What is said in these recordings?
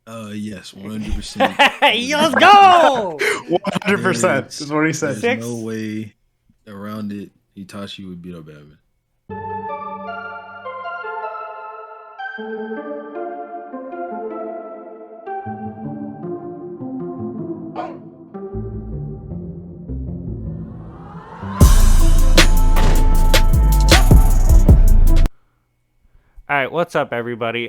Yes, 100%. Let's go. 100% is what he said. There's no way around it. Itachi would beat up Batman. All right, what's up, everybody?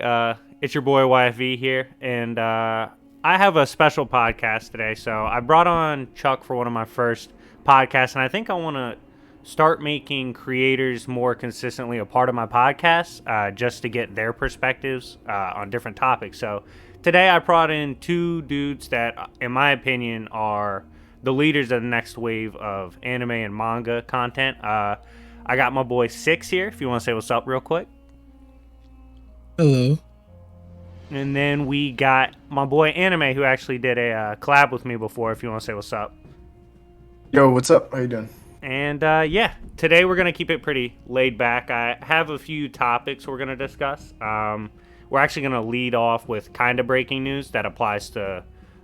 It's your boy YFV here, and I have a special podcast today. So I brought on Chuck for one of my first podcasts, and I think I want to start making creators more consistently a part of my podcast, just to get their perspectives on different topics. So today I brought in two dudes that, in my opinion, are the leaders of the next wave of anime and manga content. I got my boy Six here, if you want to say what's up real quick. Hello. And then we got my boy Anime, who actually did a collab with me before, if you want to say what's up. Yo, what's up? How you doing? And yeah, today we're going to keep it pretty laid back. I have a few topics we're going to discuss. We're actually going to lead off with kind of breaking news that applies to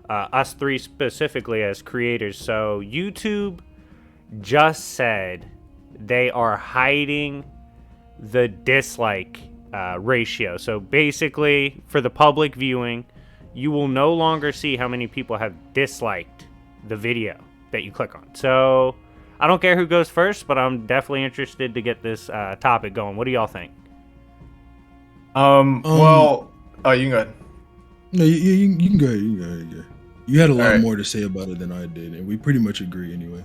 us three specifically as creators. So YouTube just said they are hiding the dislike ratio. So basically, for the public viewing, you will no longer see how many people have disliked the video that you click on. So I don't care who goes first, but I'm definitely interested to get this topic going. What do y'all think? Well, oh, you can go ahead. No, you can go ahead. You had a lot Alright. more to say about it than I did, and we pretty much agree anyway.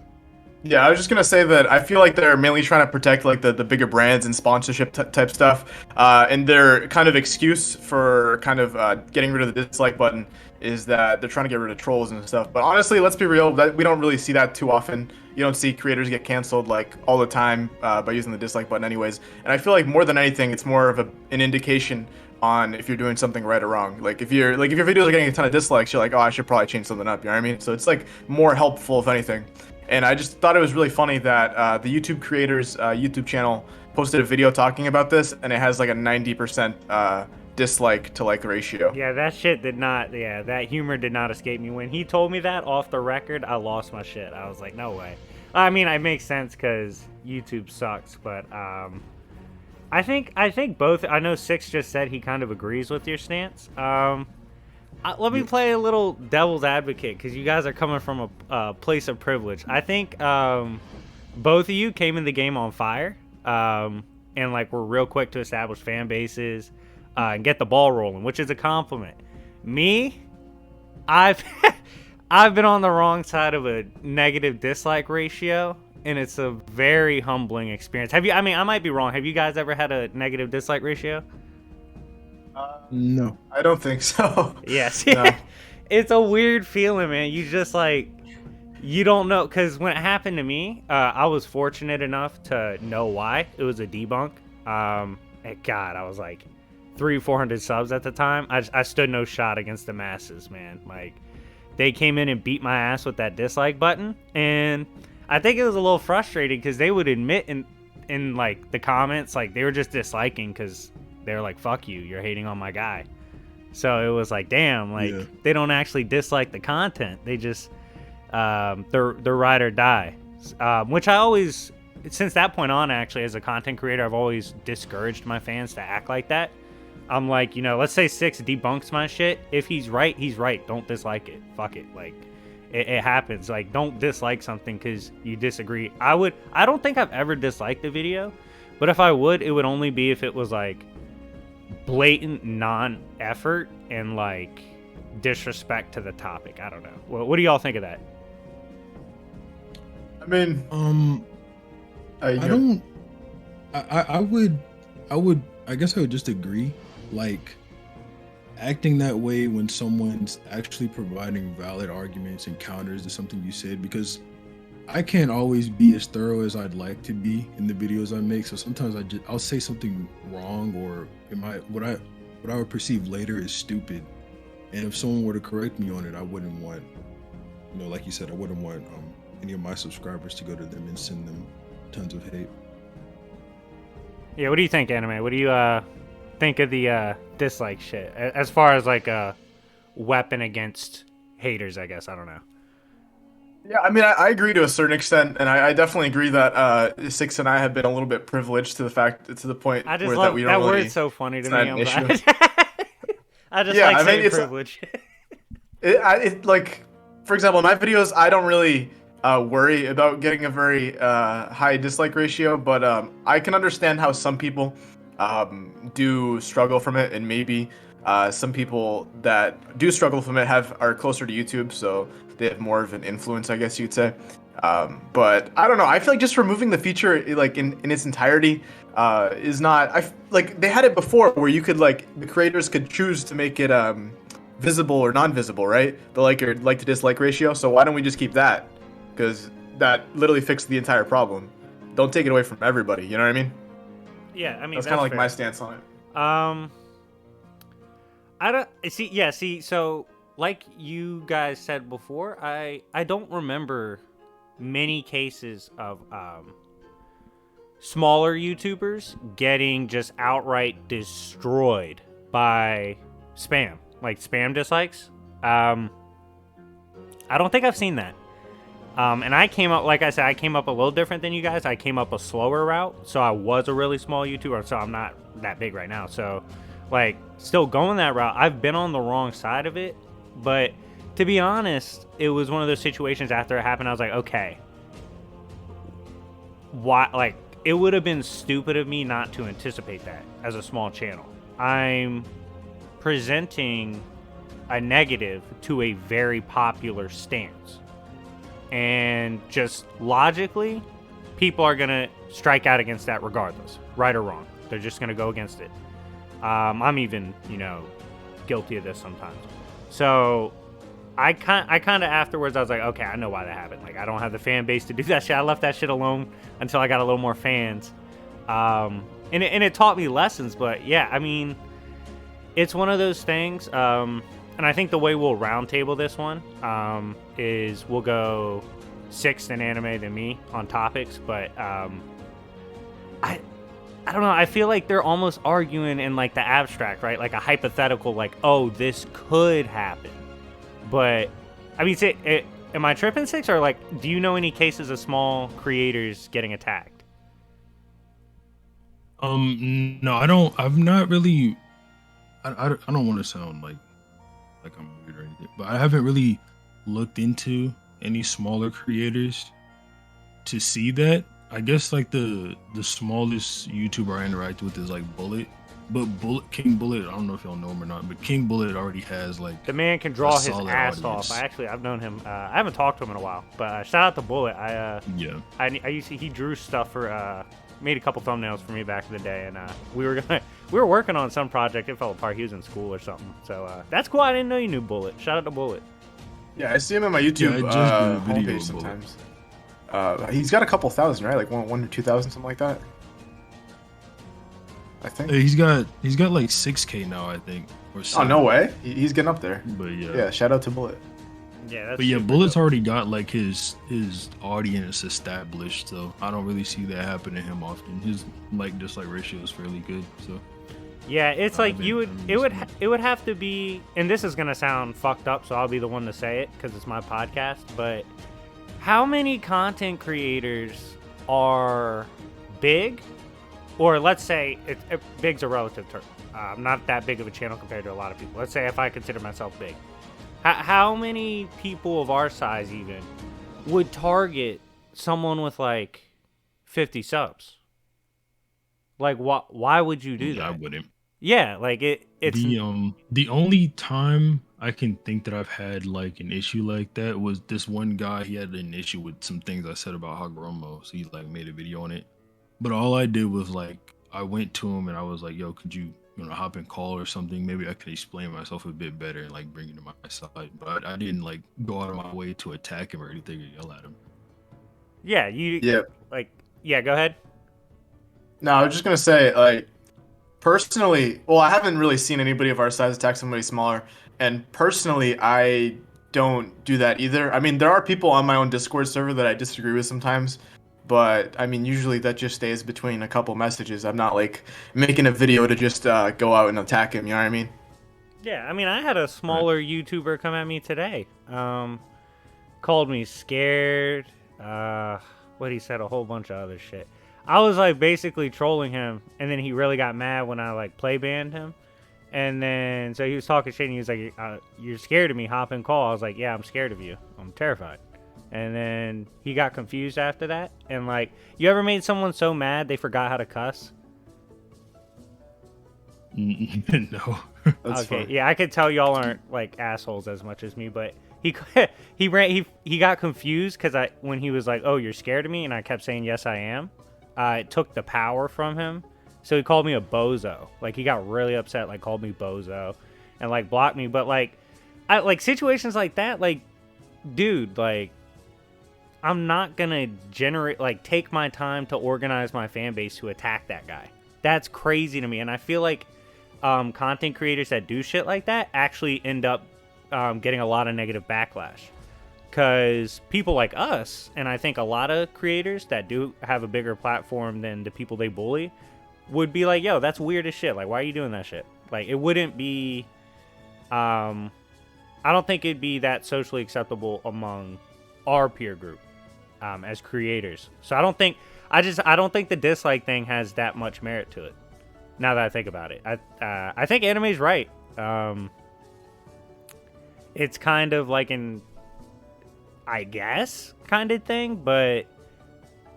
Yeah, I was just gonna say that I feel like they're mainly trying to protect like the bigger brands and sponsorship type stuff, and their kind of excuse for kind of getting rid of the dislike button is that they're trying to get rid of trolls and stuff. But honestly, let's be real, that we don't really see that too often. You don't see creators get canceled like all the time by using the dislike button, anyways. And I feel like more than anything, it's more of an indication on if you're doing something right or wrong. Like if your videos are getting a ton of dislikes, you're like, oh, I should probably change something up. You know what I mean? So it's like more helpful if anything. And I just thought it was really funny that the YouTube creators YouTube channel posted a video talking about this, and it has like a 90% dislike to like ratio. Yeah, that shit did not, that humor did not escape me. When he told me that off the record, I lost my shit. I was like, no way. I mean, it makes sense because YouTube sucks, but I think both, I know Six just said he kind of agrees with your stance. Let me play a little devil's advocate, because you guys are coming from a place of privilege. I think both of you came in the game on fire, and like were real quick to establish fan bases and get the ball rolling, which is a compliment. Me, I've I've been on the wrong side of a negative dislike ratio, and it's a very humbling experience. Have you? I mean, I might be wrong. Have you guys ever had a negative dislike ratio? No. I don't think so. Yes. No. It's a weird feeling, man. You just like, you don't know. Because when it happened to me, I was fortunate enough to know why. It was a debunk. And God, I was like 300-400 subs at the time. I stood no shot against the masses, man. Like, they came in and beat my ass with that dislike button. And I think it was a little frustrating because they would admit in like the comments, like they were just disliking because they're like, fuck you, you're hating on my guy. So it was like, damn, like they don't actually dislike the content. They just they're ride or die. Which I always, since that point on, actually, as a content creator, I've always discouraged my fans to act like that. I'm like, let's say Six debunks my shit. If he's right, he's right. Don't dislike it. Fuck it. Like, it happens. Like, don't dislike something because you disagree. I don't think I've ever disliked a video, but if I would, it would only be if it was like blatant non-effort and like disrespect to the topic. I don't know. What do y'all think of that? I mean, I guess I would just agree. Like, acting that way when someone's actually providing valid arguments and counters to something you said, because I can't always be as thorough as I'd like to be in the videos I make. So sometimes I'll say something wrong, or what I would perceive later is stupid. And if someone were to correct me on it, I wouldn't want, like you said, I wouldn't want any of my subscribers to go to them and send them tons of hate. Yeah, what do you think, Anime? What do you think of the dislike shit? As far as like weapon against haters, I guess. I don't know. Yeah, I mean, I agree to a certain extent, and I definitely agree that Six and I have been a little bit privileged to the point I just where that love we don't that really. word's so funny to It's me. not an I'm issue. glad. I just Yeah, like I mean, saying privilege. like, for example, in my videos, I don't really worry about getting a very high dislike ratio, but I can understand how some people do struggle from it, and maybe some people that do struggle from it are closer to YouTube, so they have more of an influence, I guess you'd say. But I don't know. I feel like just removing the feature like in its entirety is not. Like they had it before where you could like the creators could choose to make it visible or non-visible, right? The like to dislike ratio. So why don't we just keep that? Because that literally fixed the entire problem. Don't take it away from everybody. You know what I mean? Yeah, I mean That's kind of like fair. my stance on it. I don't see. Yeah, see. So, like you guys said before, I don't remember many cases of smaller YouTubers getting just outright destroyed by spam, like spam dislikes. I don't think I've seen that. And I came up, like I said, I came up a little different than you guys. I came up a slower route, so I was a really small YouTuber, so I'm not that big right now. So, like, still going that route, I've been on the wrong side of it. But to be honest, it was one of those situations after it happened, I was like, okay, why? Like, it would have been stupid of me not to anticipate that as a small channel. I'm presenting a negative to a very popular stance. And just logically, people are going to strike out against that regardless, right or wrong. They're just going to go against it. I'm even, guilty of this sometimes. So I kind of afterwards, I was like, okay, I know why that happened. Like, I don't have the fan base to do that shit. I left that shit alone until I got a little more fans. And it taught me lessons. But yeah, I mean, it's one of those things. And I think the way we'll roundtable this one is we'll go sixth in anime than me on topics, but I don't know. I feel like they're almost arguing in like the abstract, right? Like a hypothetical, like, oh, this could happen. But I mean, am I tripping, Six? Or like, do you know any cases of small creators getting attacked? No, I don't. I've not really. I don't want to sound like I'm weird or anything, but I haven't really looked into any smaller creators to see that. I guess like the smallest YouTuber I interact with is like Bullet, but King Bullet, I don't know if y'all know him or not, but King Bullet already has like the man can draw his solid ass audience. off. I've known him. I haven't talked to him in a while, but shout out to Bullet. Yeah. I used to, he drew stuff for made a couple thumbnails for me back in the day, and we were working on some project. It fell apart. He was in school or something. So that's cool. I didn't know you knew Bullet. Shout out to Bullet. Yeah, I see him in my YouTube I just did a video homepage of Bullet. sometimes. He's got a couple thousand, right? Like one or 2,000, something like that. I think. He's got like 6K now, I think. Or Oh, 7. no way. He's getting up there. But yeah. Yeah, shout out to Bullet. Yeah, that's But yeah, super Bullet's dope. already got like his audience established, so I don't really see that happen to him often. His dislike ratio is fairly good, so Yeah, it's like haven't- you would. I haven't It would. seen it. It would have to be. And this is gonna sound fucked up, so I'll be the one to say it because it's my podcast. But how many content creators are big, or let's say big's a relative term. I'm not that big of a channel compared to a lot of people. Let's say if I consider myself big, how many people of our size even would target someone with like 50 subs? Like, why would you do yeah, I that? wouldn't. Yeah, like it's The only time I can think that I've had like an issue like that was this one guy. He had an issue with some things I said about Hagoromo, so he like made a video on it. But all I did was like I went to him and I was like, "Yo, could you hop in call or something? Maybe I could explain myself a bit better and like bring it to my side." But I didn't like go out of my way to attack him or anything or yell at him. yeah, Yeah. yeah. Go ahead. No, I was just gonna say, like, personally, well, I haven't really seen anybody of our size attack somebody smaller, and personally, I don't do that either. I mean, there are people on my own Discord server that I disagree with sometimes, but I mean, usually that just stays between a couple messages. I'm not like making a video to just go out and attack him. You know what I mean? Yeah, I mean, I had a smaller YouTuber come at me today. Called me scared. What he said, a whole bunch of other shit. I was like basically trolling him, and then he really got mad when I like play banned him. And then so he was talking shit, and he was like, "You're scared of me? Hop in call." I was like, "Yeah, I'm scared of you. I'm terrified." And then he got confused after that. And like, you ever made someone so mad they forgot how to cuss? No. That's Okay, funny. yeah, I could tell y'all aren't like assholes as much as me, but he he got confused because when he was like, "Oh, you're scared of me," and I kept saying, "Yes, I am." It took the power from him, so he called me a bozo. Like he got really upset, like called me bozo, and like blocked me. But like, I like situations like that, like, dude, like, I'm not gonna take my time to organize my fan base to attack that guy. That's crazy to me, and I feel like content creators that do shit like that actually end up getting a lot of negative backlash. Because people like us, and I think a lot of creators that do have a bigger platform than the people they bully, would be like, yo, that's weird as shit. Like, why are you doing that shit? Like, it wouldn't be... I don't think it'd be that socially acceptable among our peer group as creators. So I don't think... I don't think the dislike thing has that much merit to it. Now that I think about it, I think anime's right. It's kind of like an, I guess, kind of thing, but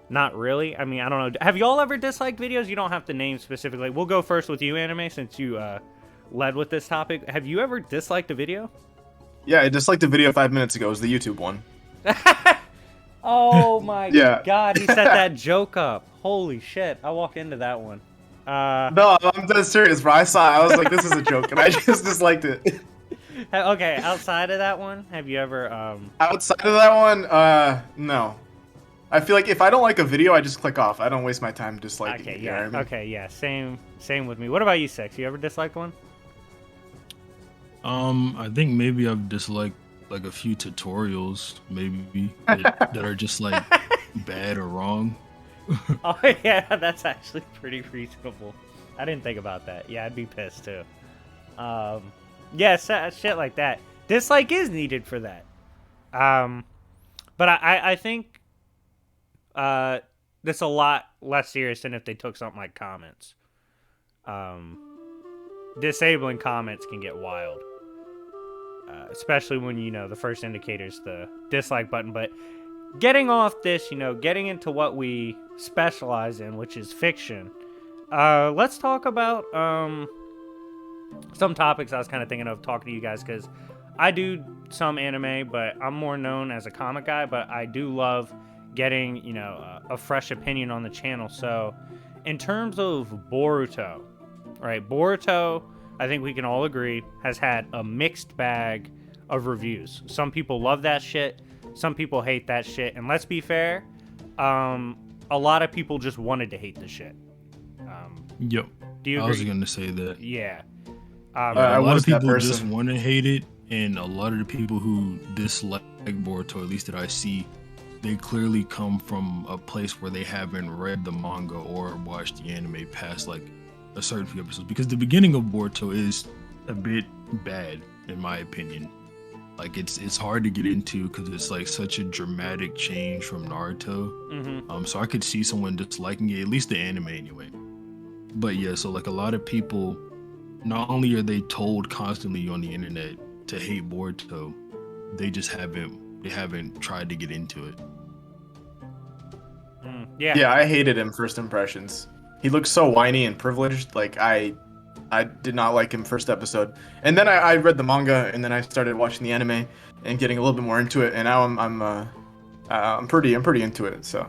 not really. I mean, I don't know. Have y'all ever disliked videos? You don't have to name specifically. We'll go first with you, Anime, since you led with this topic. Have you ever disliked a video? Yeah, I disliked the video 5 minutes ago. It was the YouTube one. Oh my Yeah. god, he set that joke up. Holy shit, I walked into that one. No, I'm dead serious, bro. I saw it. I was like, this is a joke, and I just disliked it. Okay, outside of that one, have you ever Outside of that one, no. I feel like if I don't like a video, I just click off. I don't waste my time disliking okay, it. yeah, You know what I mean? okay, yeah, same with me. What about you, Sex? You ever disliked one? I think maybe I've disliked like a few tutorials, maybe that are just like bad or wrong. Oh yeah, that's actually pretty reasonable. I didn't think about that. Yeah, I'd be pissed too. Yeah, shit like that. Dislike is needed for that. But I think that's a lot less serious than if they took something like comments. Disabling comments can get wild. Especially when, you know, the first indicator is the dislike button. But getting off this, you know, getting into what we specialize in, which is fiction, let's talk about some topics I was kind of thinking of talking to you guys, because I do some anime, but I'm more known as a comic guy, but I do love getting, you know, a fresh opinion on the channel. So in terms of Boruto, right, Boruto, I think we can all agree, has had a mixed bag of reviews. Some people love that shit. Some people hate that shit. And let's be fair, a lot of people just wanted to hate the shit. Yep. Do you I agree? was gonna say that. Yeah. I A lot was of that people just person. want to hate it, and a lot of the people who dislike Boruto, at least that I see, they clearly come from a place where they haven't read the manga or watched the anime past like a certain few episodes, because the beginning of Boruto is a bit bad in my opinion. Like it's hard to get into because it's like such a dramatic change from Naruto. Mm-hmm. So I could see someone disliking it, at least the anime anyway. But yeah, so like a lot of people, not only are they told constantly on the internet to hate Boruto, they just haven't tried to get into it. Yeah. Yeah, I hated him first impressions. He looked so whiny and privileged. Like I did not like him first episode. And then I read the manga, and then I started watching the anime and getting a little bit more into it. And now I'm pretty into it. So,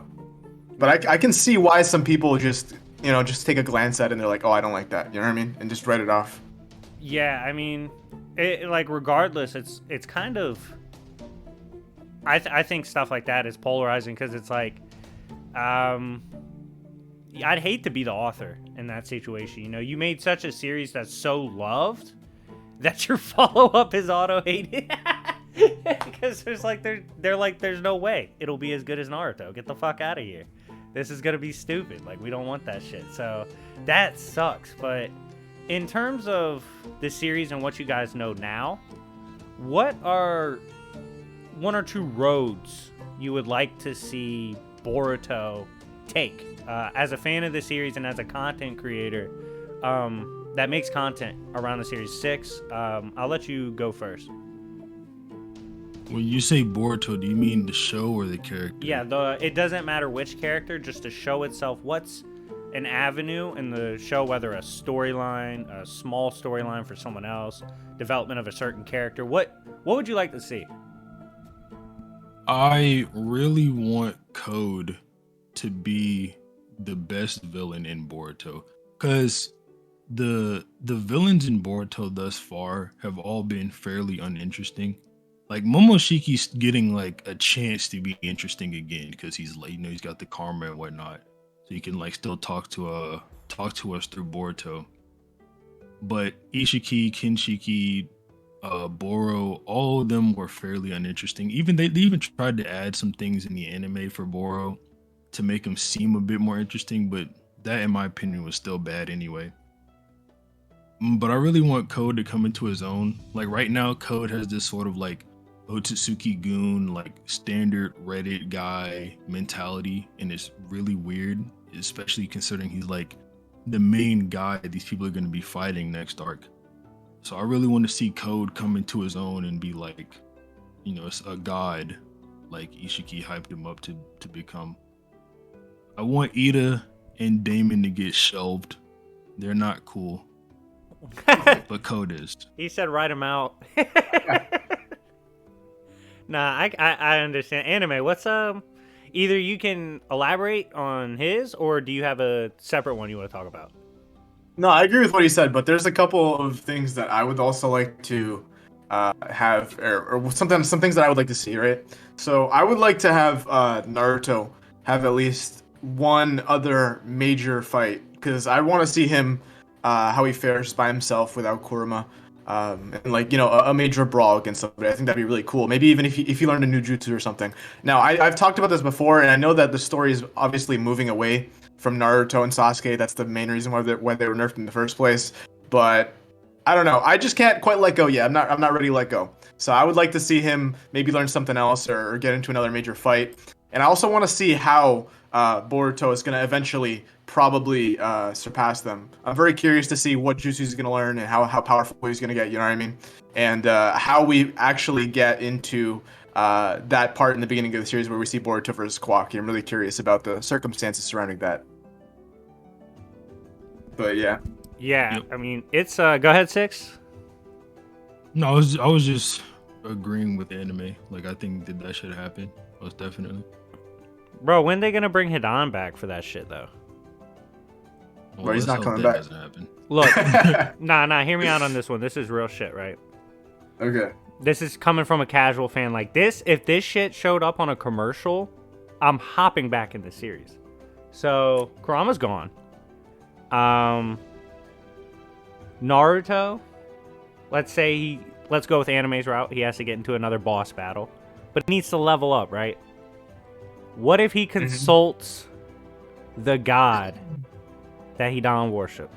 but I can see why some people just take a glance at it and they're like, oh, I don't like that. You know what I mean? And just write it off. Yeah, I mean, like regardless, it's kind of. I think stuff like that is polarizing because it's like, I'd hate to be the author in that situation. You know, you made such a series that's so loved that your follow-up is auto-hated. Because there's no way it'll be as good as Naruto. Get the fuck out of here. This is gonna be stupid. Like, we don't want that shit. So that sucks. But in terms of the series and what you guys know now, what are one or two roads you would like to see Boruto take? As a fan of the series and as a content creator that makes content around the series 6, I'll let you go first. When you say Boruto, do you mean the show or the character? Yeah, it doesn't matter which character, just the show itself. What's an avenue in the show, whether a storyline, a small storyline for someone else, development of a certain character? What would you like to see? I really want Code to be the best villain in Boruto, because the villains in Boruto thus far have all been fairly uninteresting. Like Momoshiki's getting like a chance to be interesting again because he's like, he's got the karma and whatnot, so he can like still talk to us through Boruto. But Ishiki, Kinshiki, Boro, all of them were fairly uninteresting. Even they even tried to add some things in the anime for Boro to make him seem a bit more interesting, but that, in my opinion, was still bad anyway. But I really want Code to come into his own. Like right now, Code has this sort of like Otsutsuki-gun, like standard Reddit guy mentality, and it's really weird, especially considering he's like the main guy these people are going to be fighting next arc. So I really want to see Code come into his own and be like, a god, like Ishiki hyped him up to become. I want Ida and Damon to get shelved. They're not cool. But Code is. He said write him out. Nah, I understand. Anime, what's either you can elaborate on his, or do you have a separate one you want to talk about? No, I agree with what he said, but there's a couple of things that I would also like to have, or some things that I would like to see, right? So I would like to have Naruto have at least one other major fight, because I want to see him how he fares by himself without Kurama, and like a major brawl against somebody. I think that'd be really cool. Maybe even if he learned a new jutsu or something. Now I've talked about this before, and I know that the story is obviously moving away from Naruto and Sasuke. That's the main reason why they were nerfed in the first place. But I don't know. I just can't quite let go yet. I'm not ready to let go. So I would like to see him maybe learn something else or get into another major fight. And I also want to see how Boruto is going to eventually probably surpass them. I'm very curious to see what jutsu he's going to learn and how powerful he's going to get, you know what I mean? And how we actually get into that part in the beginning of the series where we see Boruto versus Kwaki. I'm really curious about the circumstances surrounding that. But yeah. Yeah, yep. I mean, it's go ahead, Six. No, I was just agreeing with anime. Like I think that should happen. Most definitely. Bro, when they gonna bring Hidan back for that shit though? Well, he's not coming back. Look, nah, hear me out on this one. This is real shit, right? Okay. This is coming from a casual fan like this. If this shit showed up on a commercial, I'm hopping back in the series. So Kurama's gone. Naruto, let's go with Anime's route. He has to get into another boss battle, but he needs to level up, right? What if he consults the god that Hidan worshipped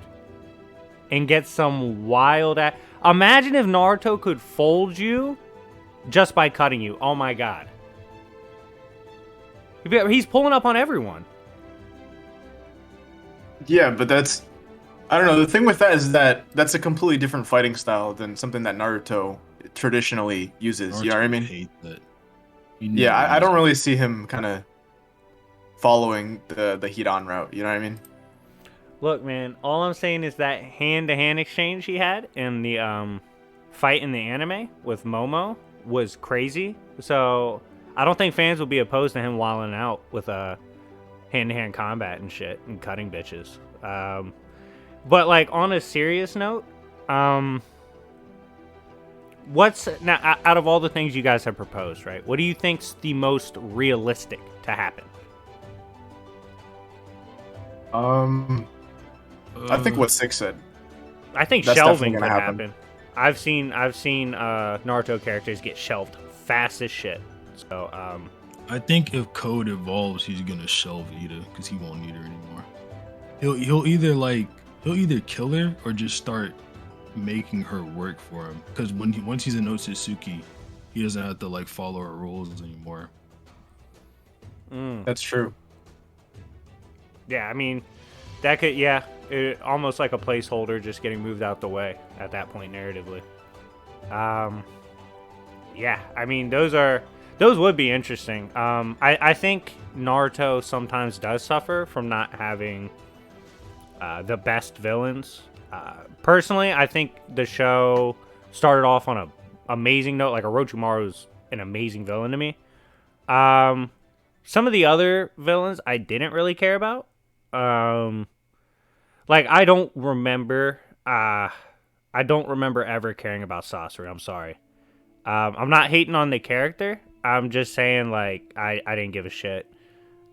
and gets some wild ass? Imagine if Naruto could fold you just by cutting you. Oh my god. He's pulling up on everyone. Yeah, but I don't know. The thing with that is that that's a completely different fighting style than something that Naruto traditionally uses. Naruto, you know what I mean? Hate that. Yeah, I don't really see him kind of following the Hidan route. You know what I mean? Look, man. All I'm saying is that hand-to-hand exchange he had in the fight in the anime with Momo was crazy. So I don't think fans will be opposed to him wilding out with hand-to-hand combat and shit and cutting bitches. But like on a serious note, what's now out of all the things you guys have proposed, right? What do you think's the most realistic to happen? I think what Six said. I think That's shelving definitely could gonna happen. I've seen Naruto characters get shelved fast as shit. So I think if Code evolves, he's gonna shelve Ida because he won't need her anymore. He'll he'll either kill her or just start making her work for him. Because once he's an Otsutsuki, he doesn't have to like follow her rules anymore. That's true. Yeah, I mean, that could, almost like a placeholder just getting moved out the way at that point narratively. Yeah, I mean, those would be interesting. I think Naruto sometimes does suffer from not having the best villains. Personally, I think the show started off on an amazing note. Like, Orochimaru's an amazing villain to me. Some of the other villains I didn't really care about. Like, I don't remember ever caring about Sasori. I'm sorry. I'm not hating on the character. I'm just saying, like, I didn't give a shit.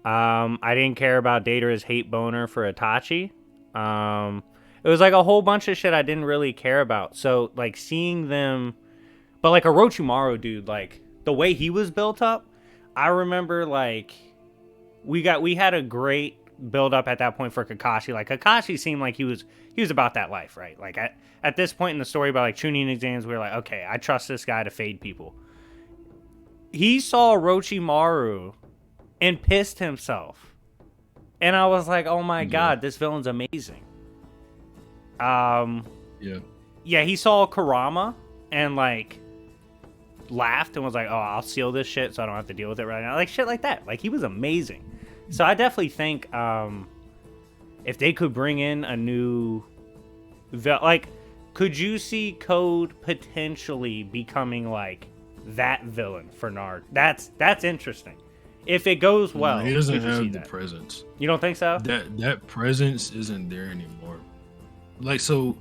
I didn't care about Datara's hate boner for Itachi. It was like a whole bunch of shit I didn't really care about. So, like, seeing them, but like Orochimaru, dude, like the way he was built up, I remember like we had a great build up at that point for Kakashi. Like, Kakashi seemed like he was about that life, right? Like at this point in the story, by like Chunin exams, we were like, okay, I trust this guy to fade people. He saw Orochimaru and pissed himself. And I was like, oh my god, this villain's amazing. Yeah, he saw Kurama and like laughed and was like, oh, I'll seal this shit so I don't have to deal with it right now. Like, shit like that. Like, he was amazing. So I definitely think if they could bring in a new like, could you see Code potentially becoming like that villain for Naruto? That's interesting. If it goes well, he doesn't have the presence. You don't think so? That presence isn't there anymore. Like, so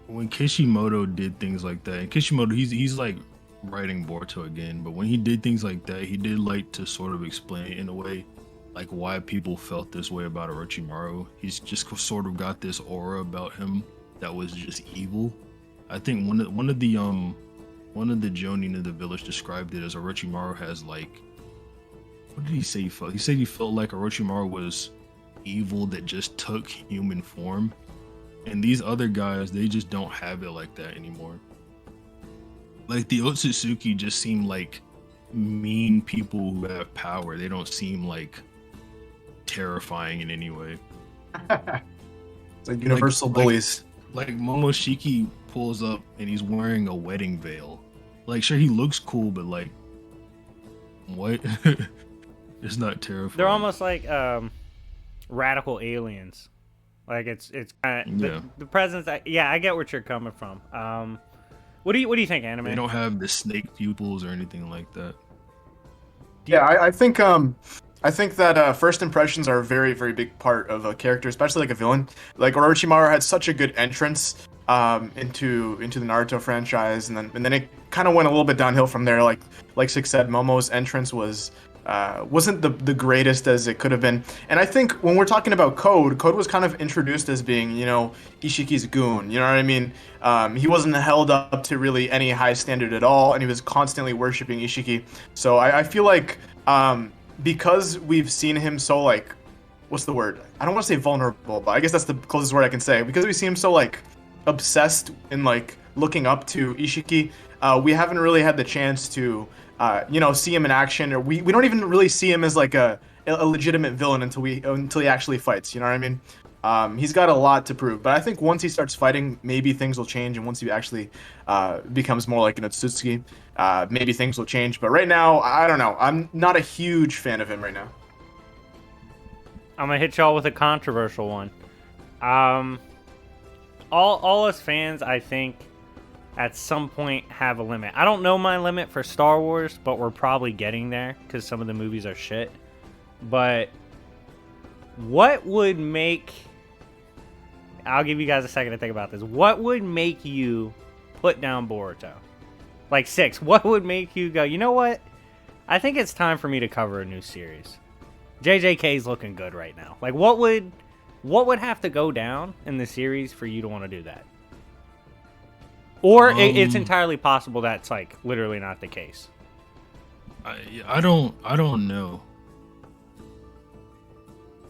when Kishimoto did things like that, and Kishimoto, he's like writing Boruto again, but when he did things like that, he did like to sort of explain in a way like why people felt this way about Orochimaru. He's just sort of got this aura about him that was just evil. I think one of the Jonin of the village described it as Orochimaru has like, what did he say he felt? He said he felt like Orochimaru was evil that just took human form. And these other guys, they just don't have it like that anymore. Like, the Otsutsuki just seem like mean people who have power. They don't seem like terrifying in any way. It's like universal bullies. Like Momoshiki pulls up and he's wearing a wedding veil. Like, sure, he looks cool, but like, what? It's not terrifying. They're almost like radical aliens. Like, it's kind of the presence. I get what you're coming from. What do you think, Anime? They don't have the snake pupils or anything like that. Yeah, I think that first impressions are a very, very big part of a character, especially like a villain. Like, Orochimaru had such a good entrance into the Naruto franchise, and then it kind of went a little bit downhill from there. Like Six said, Momo's entrance wasn't the greatest as it could have been. And I think when we're talking about Code was kind of introduced as being, you know, Ishiki's goon, you know what I mean? He wasn't held up to really any high standard at all, and he was constantly worshiping Ishiki. So I feel like because we've seen him so, like, what's the word? I don't want to say vulnerable, but I guess that's the closest word I can say. Because we see him so, like, obsessed in, like, looking up to Ishiki, we haven't really had the chance to see him in action, or we don't even really see him as like a legitimate villain until he actually fights. You know what I mean? He's got a lot to prove, but I think once he starts fighting, maybe things will change, and once he actually becomes more like an Otsutsuki, maybe things will change. But right now, I don't know. I'm not a huge fan of him right now. I'm gonna hit y'all with a controversial one. All us fans, I think, at some point have a limit. I don't know my limit for Star Wars, but we're probably getting there because some of the movies are shit. But what would make... I'll give you guys a second to think about this. What would make you put down Boruto? Like, 6, what would make you go, you know what? I think it's time for me to cover a new series. JJK's looking good right now. Like, what would have to go down in the series for you to want to do that? Or it's entirely possible that's like literally not the case. I don't know.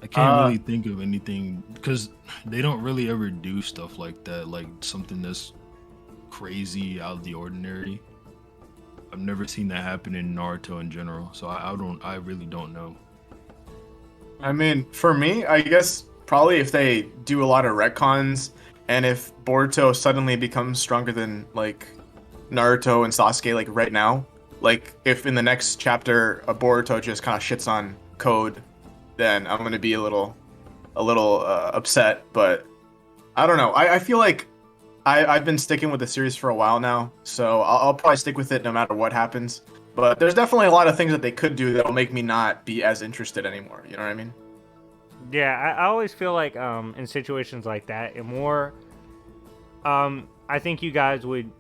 I can't really think of anything because they don't really ever do stuff like that, like something that's crazy out of the ordinary. I've never seen that happen in Naruto in general, so I really don't know. I mean, for me, I guess probably if they do a lot of retcons, and if Boruto suddenly becomes stronger than like Naruto and Sasuke like right now, like if in the next chapter Boruto just kind of shits on Code, then I'm gonna be a little upset. But I don't know. I feel like I've been sticking with the series for a while now, so I'll probably stick with it no matter what happens. But there's definitely a lot of things that they could do that'll make me not be as interested anymore. You know what I mean? Yeah, I always feel like in situations like that, and more, I think you guys would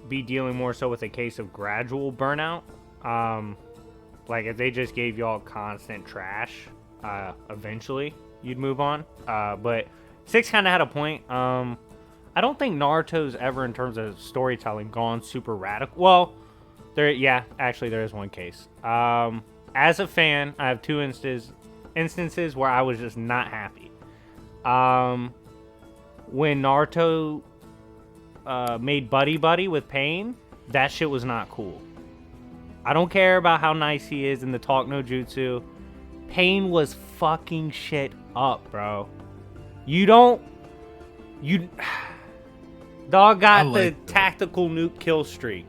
be dealing more so with a case of gradual burnout. Like if they just gave y'all constant trash, eventually you'd move on. But Six kind of had a point. I don't think Naruto's ever, in terms of storytelling, gone super radical. Well, there is one case. As a fan, I have two instances where I was just not happy. When Naruto made buddy with Pain, that shit was not cool. I don't care about how nice he is in the talk no jutsu. Pain was fucking shit up, bro. Dog got the tactical nuke kill streak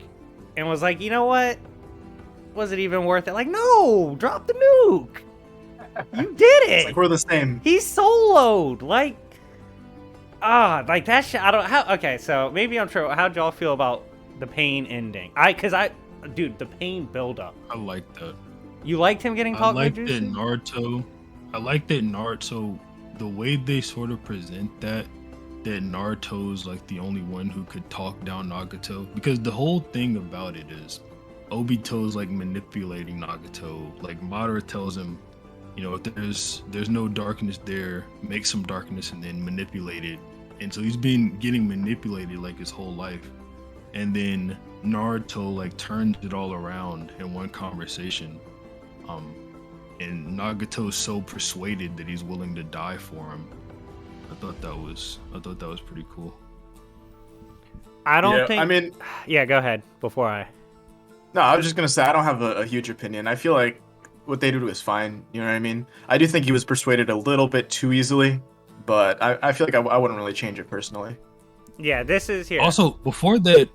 and was like, you know what? Was it even worth it? Like, no, drop the nuke. You did it. It's like we're the same. He soloed. Like that shit. Okay, so maybe I'm sure. How'd y'all feel about the Pain ending? Dude, the Pain buildup. I like that. You liked him getting caught? I like that Naruto. The way they sort of present that Naruto's like the only one who could talk down Nagato, because the whole thing about it is Obito's like manipulating Nagato. Like Madara tells him, you know, if there's no darkness there, make some darkness and then manipulate it. And so he's been getting manipulated like his whole life. And then Naruto like turns it all around in one conversation. And Nagato's so persuaded that he's willing to die for him. I thought that was pretty cool. Yeah, go ahead before I. No, I was just gonna say I don't have a huge opinion. I feel like what they do is fine. You know what I mean? I do think he was persuaded a little bit too easily, but I feel like I wouldn't really change it personally. Yeah, this is here. Also, before that,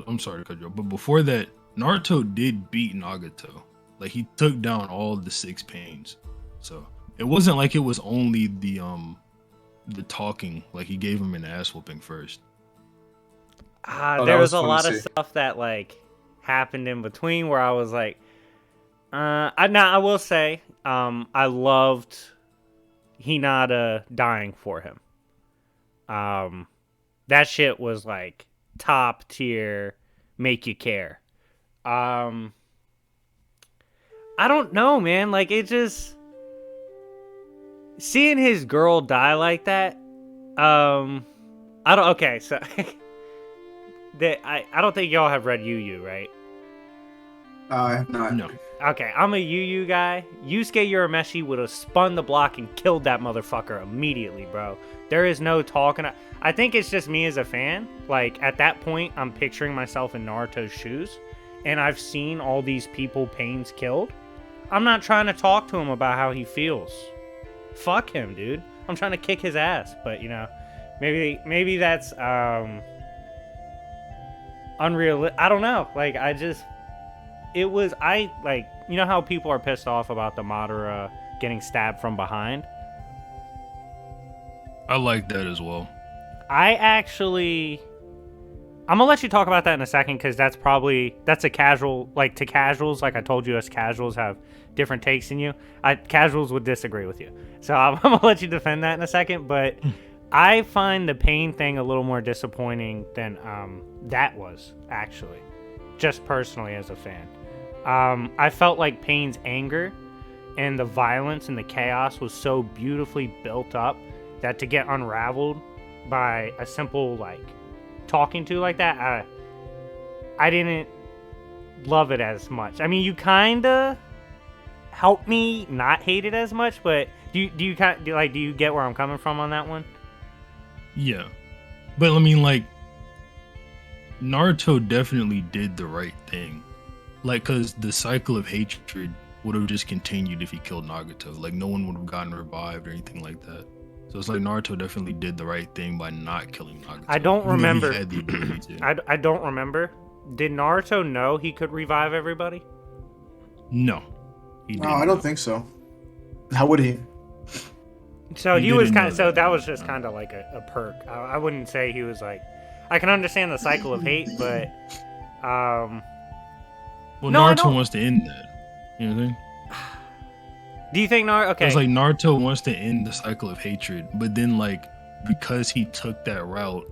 I'm sorry to cut you off, but before that, Naruto did beat Nagato. Like he took down all the 6 pains. So it wasn't like it was only the talking. Like he gave him an ass whooping first. There was a lot of stuff that like happened in between where I was like, I will say, I loved Hinata dying for him. That shit was like top tier, make you care. I don't know, man. Like it just seeing his girl die like that. I don't. Okay, so I don't think y'all have read Yu Yu, right? I have not. No. Okay, I'm a Yu Yu guy. Yusuke Urameshi would have spun the block and killed that motherfucker immediately, bro. There is no talking. I think it's just me as a fan. Like, at that point, I'm picturing myself in Naruto's shoes, and I've seen all these people Pain's killed. I'm not trying to talk to him about how he feels. Fuck him, dude. I'm trying to kick his ass, but, you know, maybe that's, unrealistic. I don't know. Like, you know how people are pissed off about the Madara getting stabbed from behind? I like that as well. I'm gonna let you talk about that in a second, because that's a casual, like to casuals, like I told you, us casuals have different takes than you. Casuals would disagree with you. So I'm gonna let you defend that in a second, but I find the Pain thing a little more disappointing than that was, actually. Just personally as a fan. I felt like Pain's anger and the violence and the chaos was so beautifully built up that to get unraveled by a simple, like, talking to like that, I didn't love it as much. I mean, you kinda helped me not hate it as much. But do you get where I'm coming from on that one? Yeah, but I mean, like, Naruto definitely did the right thing. Like, cause the cycle of hatred would have just continued if he killed Nagato. Like, no one would have gotten revived or anything like that. So it's like Naruto definitely did the right thing by not killing Nagato. I don't remember. He had the ability to. I don't remember. Did Naruto know he could revive everybody? No. He No, didn't I don't know. think so. How would he? So He he was didn't kind know of. So that. that was just kind of like a perk. I wouldn't say he was like. I can understand the cycle of hate, but Well, No, I Naruto don't- wants to end that. You know what I mean? do you think Naruto? Okay. It's like Naruto wants to end the cycle of hatred, but then like because he took that route,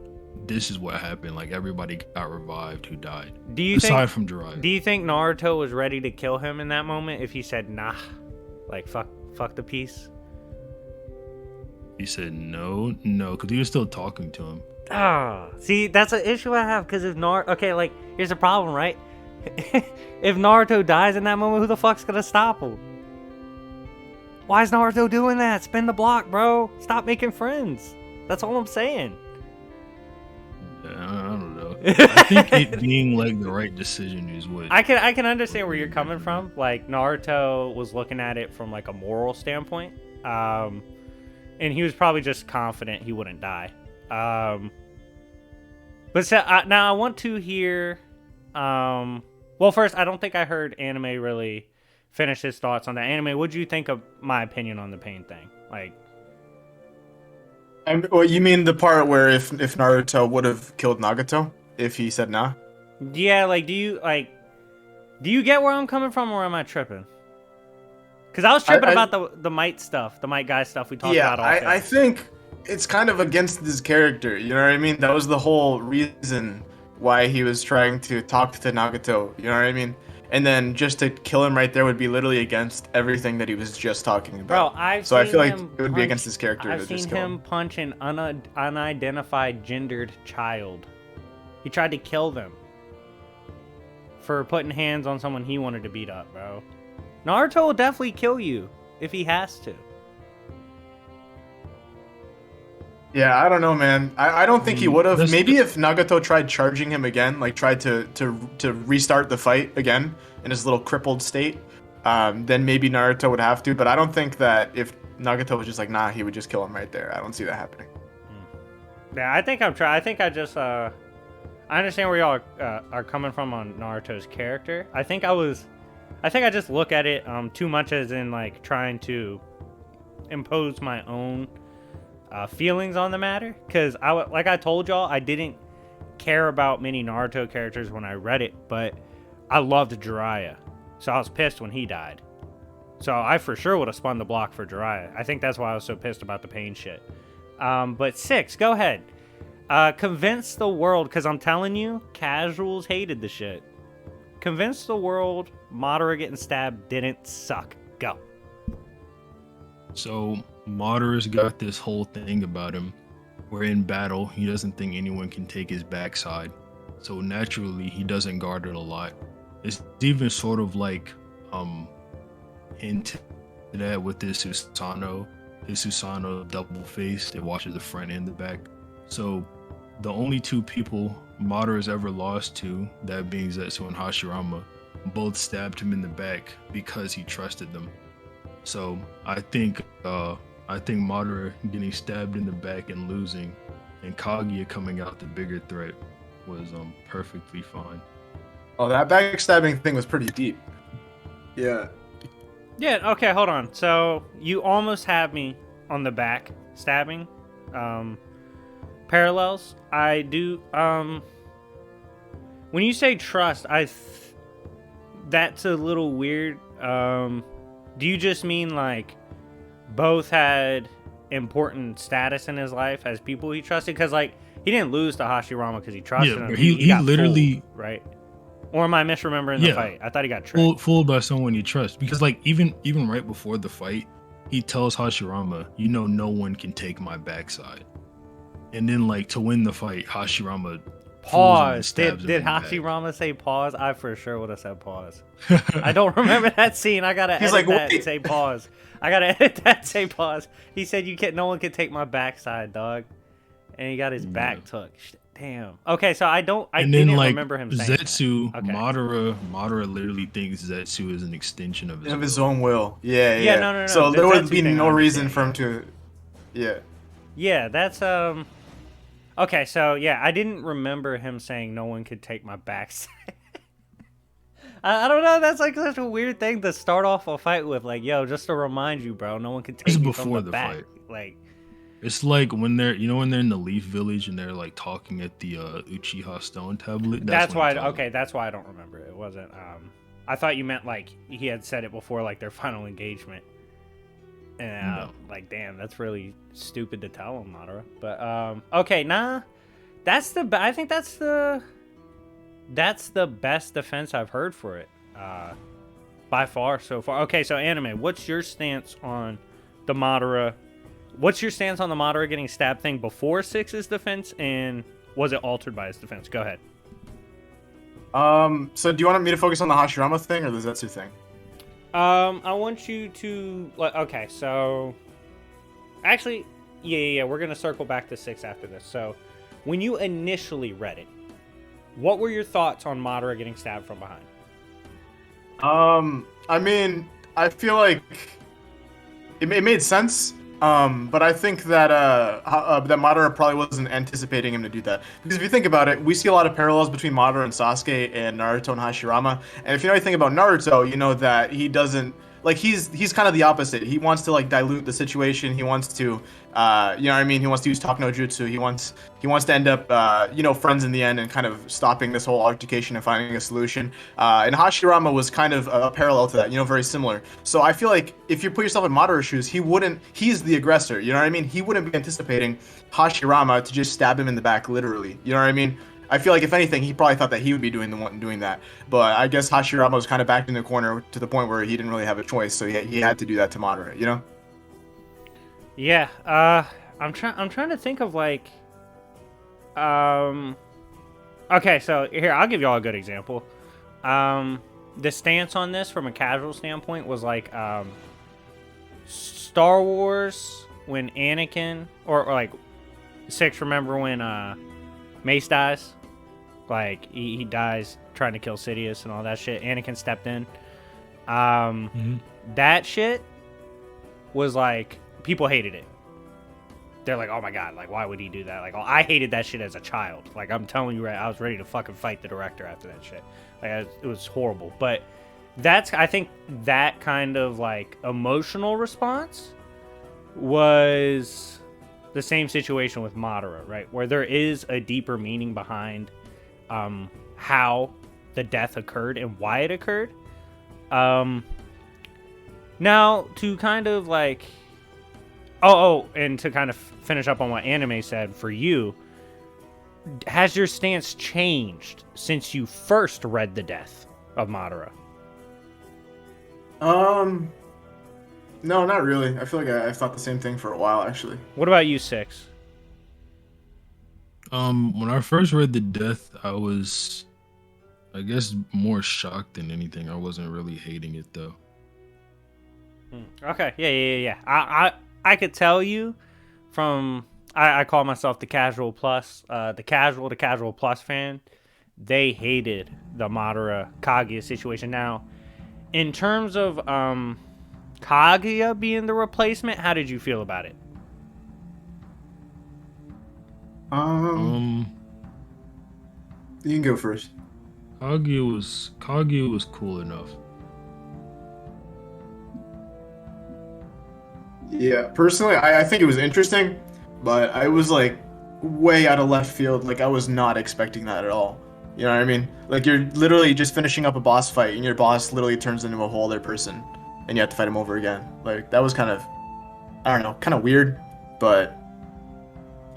this is what happened. Like everybody got revived who died. do you Aside think? from Jiraiya. Do you think Naruto was ready to kill him in that moment if he said nah, like fuck the peace? He said no, because he was still talking to him. Ah, see, that's an issue I have because if Naruto, okay, like here's the problem, right? If Naruto dies in that moment, who the fuck's gonna stop him? Why is Naruto doing that? Spin the block, bro. Stop making friends. That's all I'm saying. I don't know. I think it being like the right decision is what. I can understand where you're coming from. Like Naruto was looking at it from like a moral standpoint, and he was probably just confident he wouldn't die. But so, now I want to hear. Well, first, I don't think I heard Anime really finish his thoughts on that. Anime, what'd you think of my opinion on the pain thing? Like, Well, you mean the part where if Naruto would have killed Nagato if he said nah? yeah, like, do you get where I'm coming from, or am I tripping? Because I was tripping about the might stuff, the might guy stuff we talked Yeah, about. I think it's kind of against his character. You know what I mean? That was the whole reason why he was trying to talk to Nagato. You know what I mean? And then just to kill him right there would be literally against everything that he was just talking about. Bro, I feel like it would be against his character I've to seen just kill him him. punch an unidentified gendered child. He tried to kill them for putting hands on someone he wanted to beat up, bro. Naruto will definitely kill you if he has to. Yeah, I don't know, man. I don't think he would have. That's- Maybe if Nagato tried charging him again, like tried to restart the fight again in his little crippled state, then maybe Naruto would have to. But I don't think that if Nagato was just like, nah, he would just kill him right there. I don't see that happening. Yeah, I think I'm trying. I think I just I understand where y'all are coming from on Naruto's character. I think I just look at it too much as in like trying to impose my own feelings on the matter, because like I told y'all, I didn't care about many Naruto characters when I read it, but I loved Jiraiya, so I was pissed when he died. So I for sure would have spun the block for Jiraiya. I think that's why I was so pissed about the pain shit. But 6, go ahead. Convince the world, because I'm telling you, casuals hated the shit. Convince the world Madara getting stabbed didn't suck. Go. So Madara's got this whole thing about him where in battle he doesn't think anyone can take his backside. So naturally he doesn't guard it a lot. It's even sort of like hint to that with this Susanoo. His Susanoo double face that watches the front and the back. So the only two people Madara's ever lost to, that being Zetsu and Hashirama, both stabbed him in the back because he trusted them. So I think Madara getting stabbed in the back and losing, and Kaguya coming out the bigger threat was perfectly fine. Oh, that backstabbing thing was pretty deep. Yeah. Yeah, okay, hold on. So you almost have me on the back stabbing. Parallels. I do when you say trust, that's a little weird. Do you just mean like both had important status in his life as people he trusted? Because like he didn't lose to Hashirama because he trusted him. But he got literally fooled, right? Or am I misremembering the fight? I thought he got tricked. fooled by someone you trust, because like even right before the fight, he tells Hashirama, "You know, no one can take my backside." And then like to win the fight, Hashirama Pause. stabs Did him in the back. Hashirama say pause? I for sure would have said pause. I don't remember that scene. I gotta He's edit like, that and "Wait." say pause. I gotta edit that and say pause. He said no one can take my backside, dog. And he got his back took. Damn. Okay, so I didn't remember him saying Zetsu, that. Okay. Madara literally thinks Zetsu is an extension of his Of his will. own will. Yeah. Yeah, no. So The there would Zetsu be thing, no I reason understand, for him to. Yeah. Yeah, that's okay, so yeah, I didn't remember him saying no one could take my backside. I don't know, that's like such a weird thing to start off a fight with, like, yo, just to remind you, bro, no one can take It's you from before the the back. fight. Like, It's like when they're in the Leaf Village and they're like talking at the Uchiha Stone Tablet. that's when why he tells okay, that's why I don't remember it. It wasn't I thought you meant like he had said it before like their final engagement. And No. like, damn, that's really stupid to tell him, Madara. But okay, nah. I think that's the best defense I've heard for it. By far so far. Okay, so Anime, what's your stance on the Madara? What's your stance on the Madara getting stabbed thing before Six's defense, and was it altered by his defense? Go ahead. So do you want me to focus on the Hashirama thing or the Zetsu thing? I want you to okay, so actually, yeah, we're gonna circle back to 6 after this. So, when you initially read it, what were your thoughts on Madara getting stabbed from behind? I mean, I feel like it made sense. But I think that that Madara probably wasn't anticipating him to do that. Because if you think about it, we see a lot of parallels between Madara and Sasuke and Naruto and Hashirama. And if you know anything about Naruto, you know that he doesn't like he's kind of the opposite. He wants to like dilute the situation. He wants to, you know what I mean? He wants to use talk no jutsu. He wants to end up, friends in the end and kind of stopping this whole altercation and finding a solution. And Hashirama was kind of a parallel to that, very similar. So I feel like if you put yourself in Madara's shoes, he's the aggressor, you know what I mean? He wouldn't be anticipating Hashirama to just stab him in the back, literally, you know what I mean? I feel like if anything, he probably thought that he would be doing the one doing that. But I guess Hashirama was kind of backed in the corner to the point where he didn't really have a choice, so he had to do that to Madara, you know? Yeah, I'm trying to think of like, okay, so here I'll give y'all a good example. The stance on this from a casual standpoint was like, Star Wars when Anakin or like 6. Remember when Mace dies? Like he dies trying to kill Sidious and all that shit. Anakin stepped in. That shit was like people hated it. They're like, oh my god, like why would he do that? Like, oh, I hated that shit as a child. Like I'm telling you, right, I was ready to fucking fight the director after that shit. Like it was horrible. But I think that kind of like emotional response was the same situation with Madara, right? Where there is a deeper meaning behind how the death occurred and why it occurred. Now, to kind of like... and to kind of finish up on what Anime said, for you, has your stance changed since you first read the death of Madara? No, not really. I feel like I've thought the same thing for a while, actually. What about you, 6? When I first read the death, I was, I guess, more shocked than anything. I wasn't really hating it though. Okay, yeah. I could tell you from I call myself the casual plus, the casual to casual plus fan. They hated the Madara Kaguya situation. Now, in terms of Kaguya being the replacement, how did you feel about it? You can go first. Kaguya was cool enough. Yeah, personally, I think it was interesting, but I was like way out of left field. Like I was not expecting that at all. You know what I mean? Like you're literally just finishing up a boss fight, and your boss literally turns into a whole other person, and you have to fight him over again. Like that was kind of, I don't know, kind of weird, but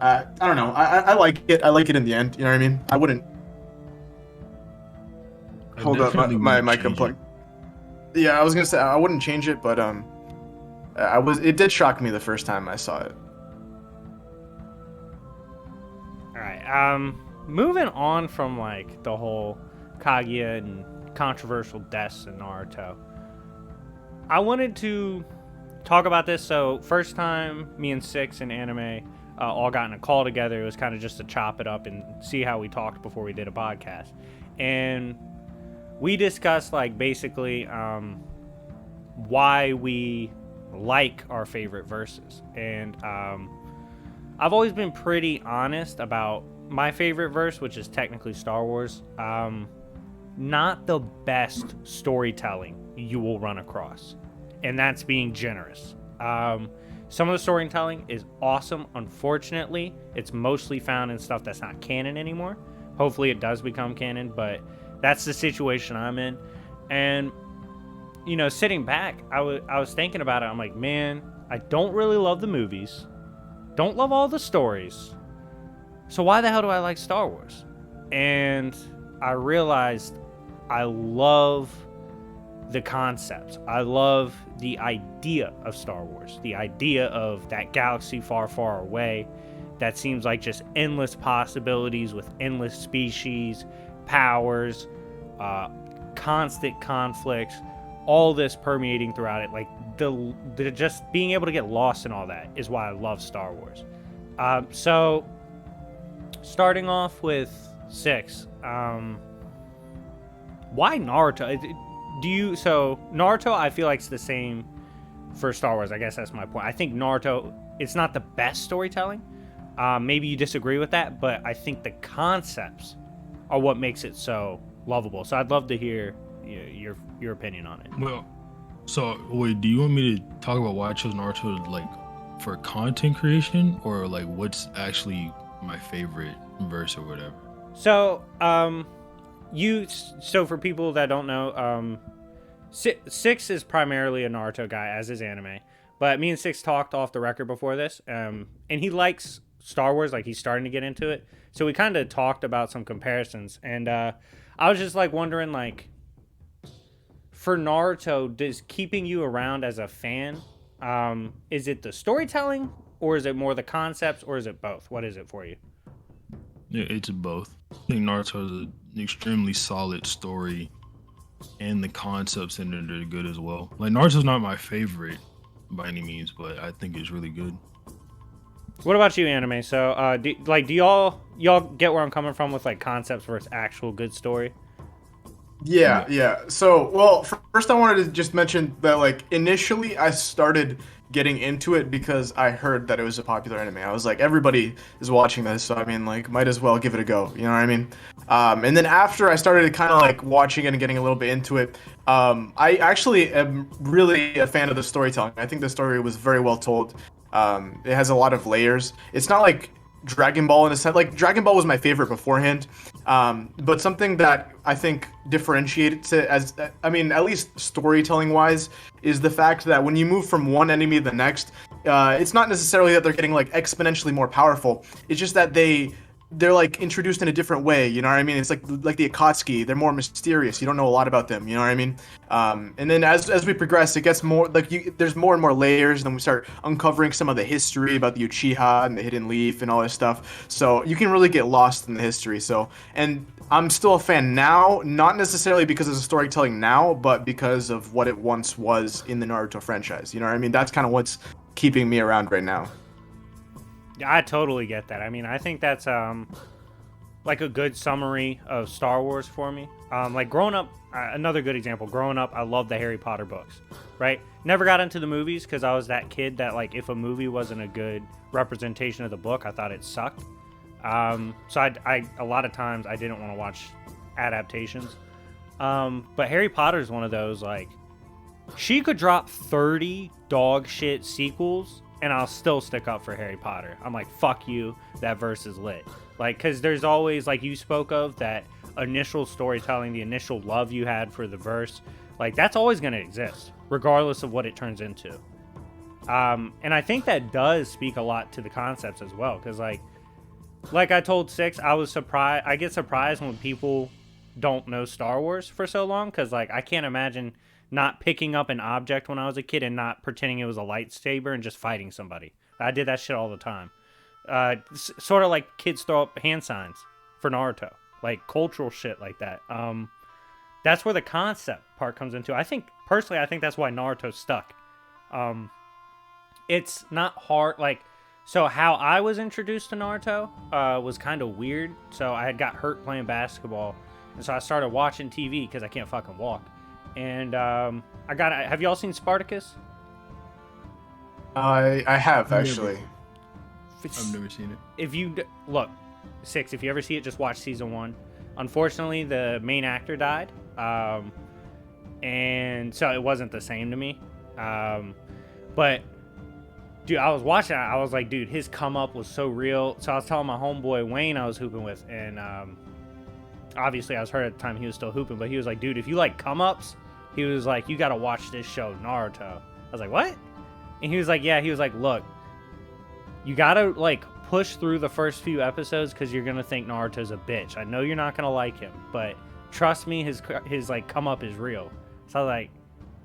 I don't know. I like it. I like it in the end. You know what I mean? I wouldn't. Hold up, my complaint. Yeah, I was gonna say I wouldn't change it, but it did shock me the first time I saw it. All right. moving on from like the whole Kaguya and controversial deaths in Naruto, I wanted to talk about this. So first time me and Six in anime all got in a call together. It was kind of just to chop it up and see how we talked before we did a podcast. And we discussed like basically why we like our favorite verses. And I've always been pretty honest about my favorite verse, which is technically Star Wars. Not the best storytelling you will run across, and that's being generous. Some of the storytelling is awesome. Unfortunately, it's mostly found in stuff that's not canon anymore. Hopefully it does become canon, but that's the situation I'm in. And you know, sitting back, I was thinking about it. I'm like, man, I don't really love the movies, don't love all the stories, so why the hell do I like Star Wars? And I realized I love the concepts. I love the idea of Star Wars, the idea of that galaxy far, far away that seems like just endless possibilities with endless species, powers, constant conflicts, all this permeating throughout it. Like the just being able to get lost in all that is why I love Star Wars. So starting off with Six, why Naruto? So Naruto, I feel like it's the same for Star Wars. I guess that's my point. I think Naruto, it's not the best storytelling. Maybe you disagree with that, but I think the concepts are what makes it so lovable. So I'd love to hear your opinion on it. Well, so wait, do you want me to talk about why I chose Naruto, like for content creation, or like what's actually my favorite verse or whatever? So, so for people that don't know, Six is primarily a Naruto guy, as is anime. But me and Six talked off the record before this, and he likes Star Wars, like he's starting to get into it. So we kind of talked about some comparisons, and I was just like wondering, like, for Naruto, does keeping you around as a fan, is it the storytelling, or is it more the concepts, or is it both? What is it for you? Yeah, it's both. I think Naruto is an extremely solid story, and the concepts in it are good as well. Like Naruto's not my favorite by any means, but I think it's really good. What about you, anime? So, do y'all get where I'm coming from with like concepts versus actual good story? Yeah. So, well, first I wanted to just mention that, like, initially I started getting into it because I heard that it was a popular anime. I was like, everybody is watching this, so I mean, like, might as well give it a go. You know what I mean? And then after I started kind of like watching it and getting a little bit into it, I actually am really a fan of the storytelling. I think the story was very well told. It has a lot of layers. It's not like Dragon Ball in a sense. Like, Dragon Ball was my favorite beforehand, but something that I think differentiates it, as I mean, at least storytelling wise, is the fact that when you move from one enemy to the next, it's not necessarily that they're getting like exponentially more powerful. It's just that they're like introduced in a different way. You know what I mean? It's like the Akatsuki. They're more mysterious. You don't know a lot about them. You know what I mean? And then as we progress, it gets more like there's more and more layers. And then we start uncovering some of the history about the Uchiha and the Hidden Leaf and all this stuff. So you can really get lost in the history. So, and I'm still a fan now, not necessarily because of the storytelling now, but because of what it once was in the Naruto franchise. You know what I mean? That's kind of what's keeping me around right now. Yeah, I totally get that. I mean, I think that's like a good summary of Star Wars for me. Like growing up, another good example. Growing up, I loved the Harry Potter books. Right? Never got into the movies because I was that kid that, like, if a movie wasn't a good representation of the book, I thought it sucked. So I a lot of times I didn't want to watch adaptations. But Harry Potter is one of those, like, she could drop 30 dog shit sequels and I'll still stick up for Harry Potter. I'm like, fuck you, that verse is lit. Like, because there's always, like you spoke of, that initial storytelling, the initial love you had for the verse, like, that's always going to exist, regardless of what it turns into. And I think that does speak a lot to the concepts as well, because, like I told Six, I get surprised when people don't know Star Wars for so long, because, like, I can't imagine not picking up an object when I was a kid and not pretending it was a lightsaber and just fighting somebody. I did that shit all the time. Sort of like kids throw up hand signs for Naruto, like cultural shit like that. That's where the concept part comes into. I think that's why Naruto stuck. It's not hard, like, so how I was introduced to Naruto was kind of weird. So I had got hurt playing basketball, and so I started watching TV because I can't fucking walk. And have y'all seen Spartacus? I have actually. I've never seen it. If you look, 6, if you ever see it, just watch season 1. Unfortunately, the main actor died, and so it wasn't the same to me. But dude, I was watching it, I was like, dude, his come up was so real. So I was telling my homeboy Wayne I was hooping with, and obviously I was hurt at the time he was still hooping, but he was like, dude, if you like come ups, he was like, you gotta watch this show, Naruto. I was like, what? And he was like, yeah. He was like, look, you gotta like push through the first few episodes because you're gonna think Naruto's a bitch. I know you're not gonna like him, but trust me, his like come up is real. So I was like,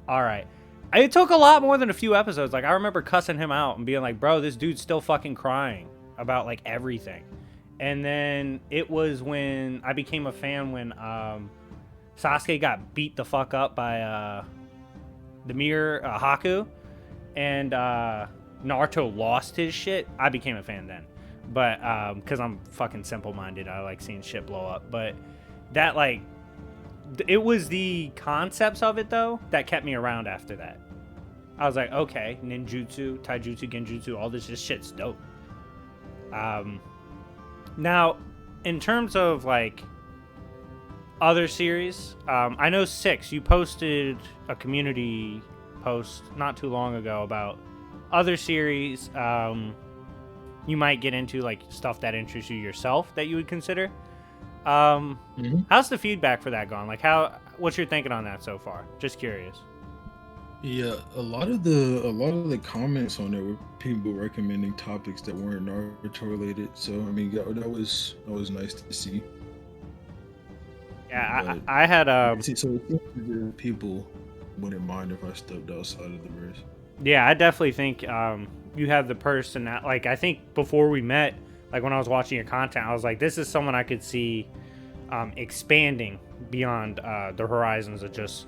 all right. It took a lot more than a few episodes. Like I remember cussing him out and being like, bro, this dude's still fucking crying about like everything. And then it was when I became a fan when Sasuke got beat the fuck up by the mirror Haku, and Naruto lost his shit. I became a fan then, but because I'm fucking simple-minded, I like seeing shit blow up. But that like, it was the concepts of it though that kept me around after that. I was like, okay, ninjutsu, taijutsu, genjutsu, all this shit's dope. Now, in terms of like other series, I know 6, you posted a community post not too long ago about other series you might get into, like stuff that interests you yourself that you would consider. How's the feedback for that gone? Like what's your thinking on that so far? Just curious. Yeah, a lot of the comments on it were people recommending topics that weren't Naruto related. So I mean, that was nice to see. Yeah, I had so it seems that people wouldn't mind if I stepped outside of the verse. Yeah, I definitely think you have the person that, like, I think before we met, like when I was watching your content, I was like, this is someone I could see expanding beyond the horizons of just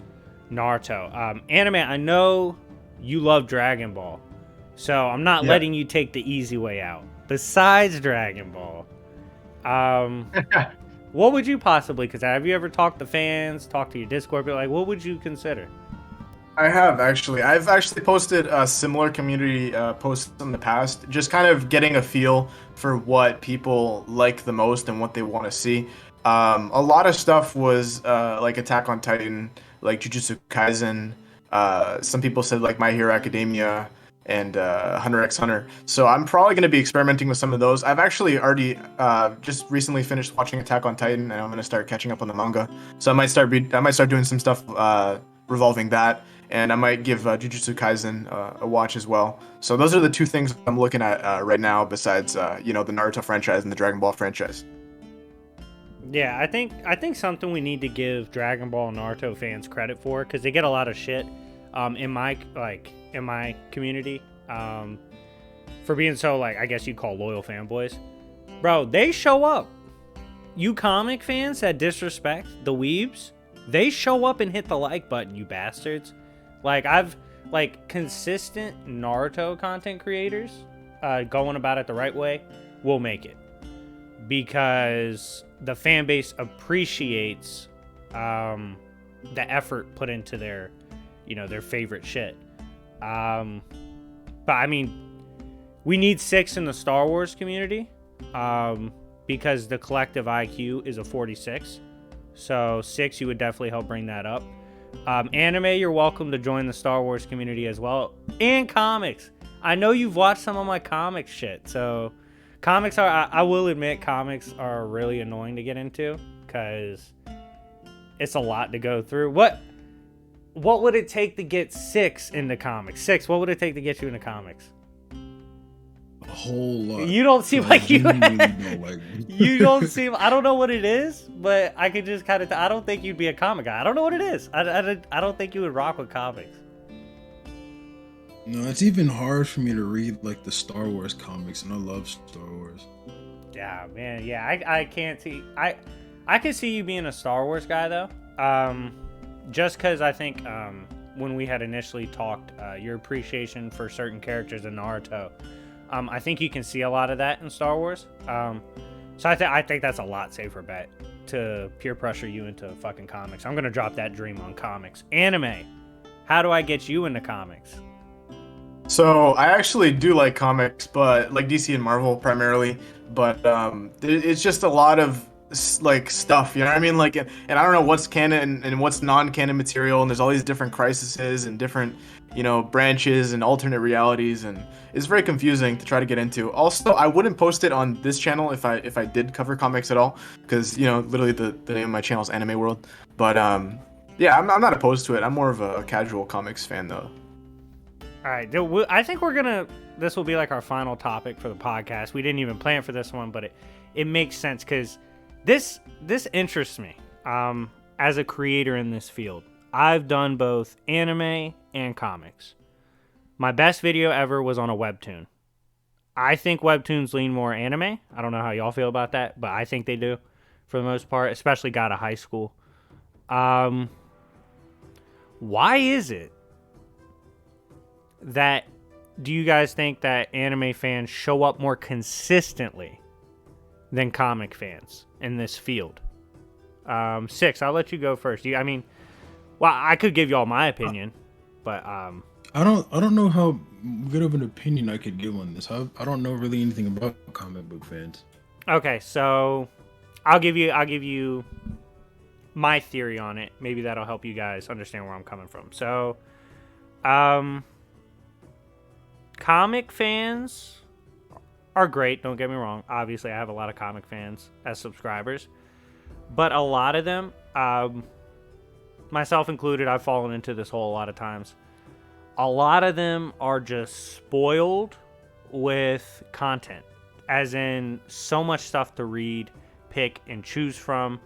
Naruto. Anime, I know you love Dragon Ball, so I'm not letting you take the easy way out. Besides Dragon Ball, what would you possibly consider? Have you ever talked to fans, talked to your Discord, but like, what would you consider? I have actually. I've actually posted a similar community posts in the past, just kind of getting a feel for what people like the most and what they want to see. A lot of stuff was like Attack on Titan, like Jujutsu Kaisen. Some people said like My Hero Academia and Hunter x Hunter. So I'm probably going to be experimenting with some of those. I've actually already just recently finished watching Attack on Titan, and I'm going to start catching up on the manga. So I might start doing some stuff revolving that. And I might give Jujutsu Kaisen a watch as well. So those are the two things I'm looking at right now, besides the Naruto franchise and the Dragon Ball franchise. Yeah, I think something we need to give Dragon Ball and Naruto fans credit for, because they get a lot of shit in my community for being so, like, I guess you'd call loyal fanboys. Bro, they show up. You comic fans that disrespect the weebs, they show up and hit the like button, you bastards. Like, I've, like, consistent Naruto content creators going about it the right way will make it. Because the fan base appreciates the effort put into their favorite shit. But, I mean, we need 6 in the Star Wars community because the collective IQ is a 46. So 6, you would definitely help bring that up. Anime, you're welcome to join the Star Wars community as well. And comics. I know you've watched some of my comic shit. So comics I will admit, comics are really annoying to get into because it's a lot to go through. What would it take to get 6 into comics? 6, what would it take to get you into comics? A whole lot. You don't seem like you. Like You don't seem. I don't know what it is, but I could just kind of. I don't think you'd be a comic guy. I don't know what it is. I don't think you would rock with comics. No, it's even hard for me to read like the Star Wars comics, and I love Star Wars. Yeah, man. Yeah, I can't see. I could see you being a Star Wars guy though. Just because I think when we had initially talked, your appreciation for certain characters in Naruto, I think you can see a lot of that in Star Wars. So I think that's a lot safer bet to peer pressure you into fucking comics. I'm gonna drop that dream on comics. Anime. How do I get you into comics? So I actually do like comics, but like DC and Marvel primarily. But it's just a lot of like stuff, you know what I mean? Like, and I don't know what's canon and what's non-canon material, and there's all these different crises and different, branches and alternate realities, and it's very confusing to try to get into. Also, I wouldn't post it on this channel if I did cover comics at all, because literally the name of my channel is Anime-Wrld. But yeah, I'm not opposed to it. I'm more of a casual comics fan though. All right, I think this will be like our final topic for the podcast. We didn't even plan for this one, but it makes sense because this interests me as a creator in this field. I've done both anime and comics. My best video ever was on a webtoon. I think webtoons lean more anime. I don't know how y'all feel about that, but I think they do for the most part, especially got out of high school. Why is it that do you guys think that anime fans show up more consistently than comic fans in this field? Six, I'll let you go first. Well, I could give y'all my opinion, but I don't know how good of an opinion I could give on this. I don't know really anything about comic book fans. Okay, so I'll give you my theory on it. Maybe that'll help you guys understand where I'm coming from. So, comic fans are great, don't get me wrong. Obviously, I have a lot of comic fans as subscribers. But a lot of them, myself included, I've fallen into this hole a lot of times. A lot of them are just spoiled with content. As in, so much stuff to read, pick, and choose from.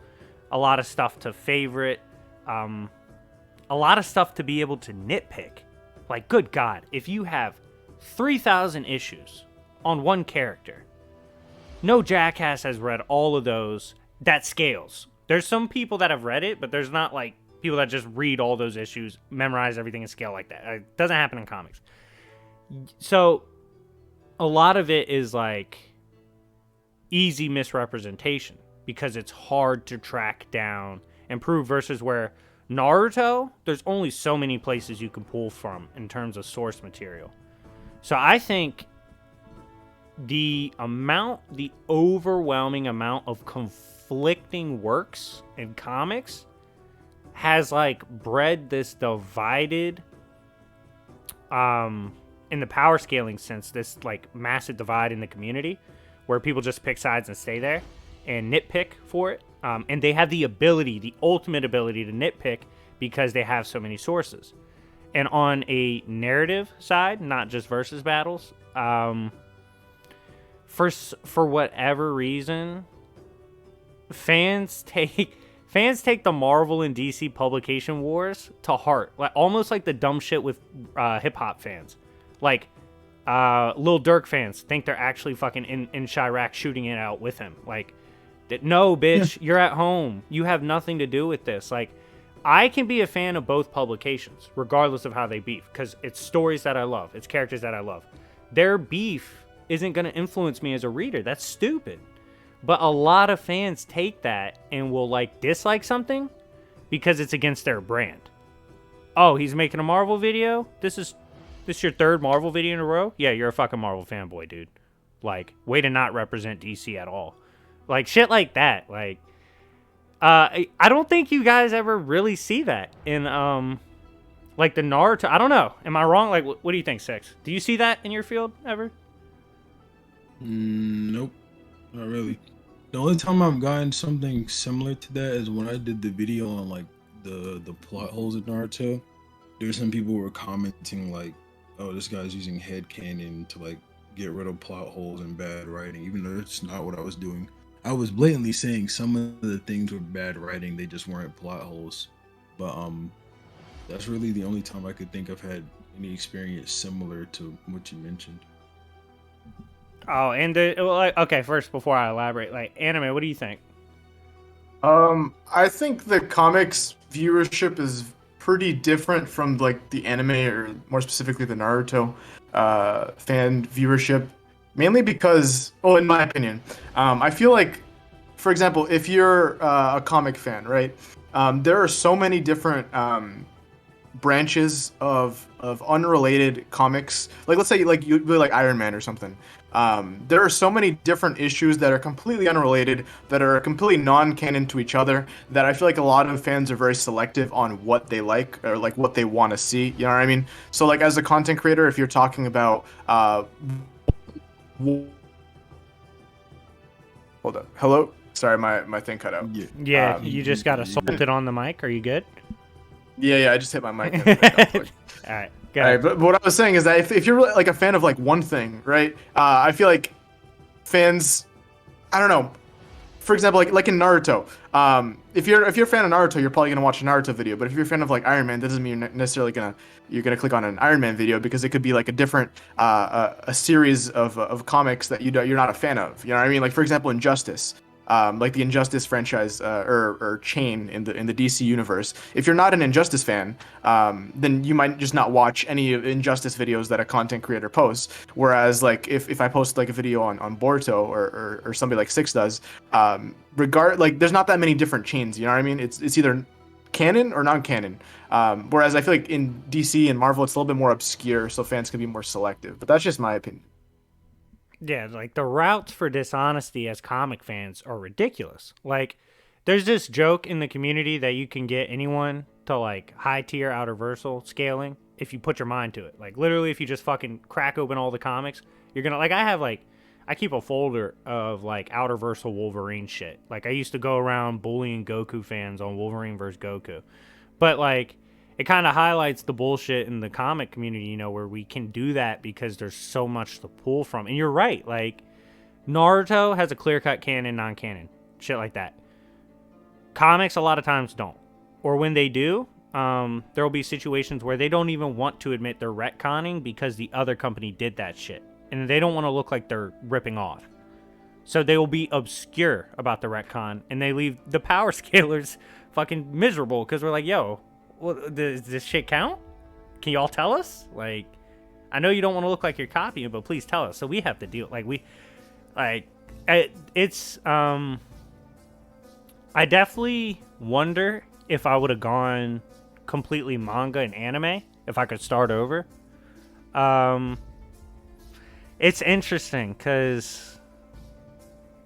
A lot of stuff to favorite. A lot of stuff to be able to nitpick. Like, good God, if you have 3,000 issues on one character, no jackass has read all of those. That scales. There's some people that have read it, but there's not like people that just read all those issues, memorize everything, and scale like that. It doesn't happen in comics. So a lot of it is like easy misrepresentation because it's hard to track down and prove, versus where Naruto, there's only so many places you can pull from in terms of source material. So I think the overwhelming amount of conflicting works in comics has like bred this divided, in the power scaling sense, this like massive divide in the community where people just pick sides and stay there and nitpick for it. And they have the ability, the ultimate ability to nitpick because they have so many sources. And on a narrative side, not just versus battles, for whatever reason, fans take the Marvel and DC publication wars to heart, like almost like the dumb shit with hip hop fans, like Lil Durk fans think they're actually fucking in Chirac shooting it out with him. Like, no, bitch, you're at home. You have nothing to do with this. Like, I can be a fan of both publications, regardless of how they beef, because it's stories that I love, it's characters that I love. Their beef isn't going to influence me as a reader. That's stupid. But a lot of fans take that and will like dislike something because it's against their brand. Oh, he's making a Marvel video? This your third Marvel video in a row? Yeah, you're a fucking Marvel fanboy, dude. Like, way to not represent DC at all. Like, shit like that. Like, I don't think you guys ever really see that in, like, the Naruto. I don't know. Am I wrong? Like, what do you think, Six? Do you see that in your field ever? Nope, not really. The only time I've gotten something similar to that is when I did the video on, like, the plot holes in Naruto. There's some people who were commenting, like, oh, this guy's using headcanon to, like, get rid of plot holes and bad writing, even though it's not what I was doing. I was blatantly saying some of the things were bad writing, they just weren't plot holes. But that's really the only time I could think I've had any experience similar to what you mentioned. Oh, and okay, first before I elaborate, like anime, what do you think? I think the comics viewership is pretty different from like the anime or more specifically the Naruto fan viewership, mainly because, well, in my opinion, I feel like, for example, if you're a comic fan, right, there are so many different branches of unrelated comics. Like let's say like you really like Iron Man or something. There are so many different issues that are completely unrelated, that are completely non-canon to each other, that I feel like a lot of fans are very selective on what they like or like what they want to see. You know what I mean? So like as a content creator, if you're talking about hold up, hello, sorry, my thing cut out. Yeah, you just got assaulted on the mic. Are you good? Yeah, I just hit my mic. And it got unplugged. All right, go All right, ahead. but what I was saying is that if you're really, like a fan of like one thing, right? I feel like fans, I don't know. For example, like in Naruto, if you're a fan of Naruto, you're probably gonna watch a Naruto video. But if you're a fan of like Iron Man, that doesn't mean you're necessarily you're gonna click on an Iron Man video, because it could be like a different a series of comics that you're not a fan of. You know what I mean? Like for example, Injustice. Like the Injustice franchise or chain in the DC universe. If you're not an Injustice fan, then you might just not watch any Injustice videos that a content creator posts. Whereas like if I post like a video on Boruto or somebody like Six does, like there's not that many different chains. You know what I mean? It's either canon or non-canon. Whereas I feel like in DC and Marvel, it's a little bit more obscure, so fans can be more selective. But that's just my opinion. Yeah, like the routes for dishonesty as comic fans are ridiculous. Like, there's this joke in the community that you can get anyone to like high tier outer versal scaling if you put your mind to it. Like, literally, if you just fucking crack open all the comics, you're gonna like. I keep a folder of like outer versal Wolverine shit. Like, I used to go around bullying Goku fans on Wolverine versus Goku, but like, it kind of highlights the bullshit in the comic community, you know, where we can do that because there's so much to pull from. And you're right, like, Naruto has a clear-cut canon, non-canon, shit like that. Comics a lot of times don't. Or when they do, there will be situations where they don't even want to admit they're retconning because the other company did that shit. And they don't want to look like they're ripping off. So they will be obscure about the retcon, and they leave the power scalers fucking miserable because we're like, yo, well, does this shit count? Can y'all tell us? Like, I know you don't want to look like you're copying, but please tell us. So we have to deal. It's I definitely wonder if I would have gone completely manga and anime if I could start over. It's interesting because,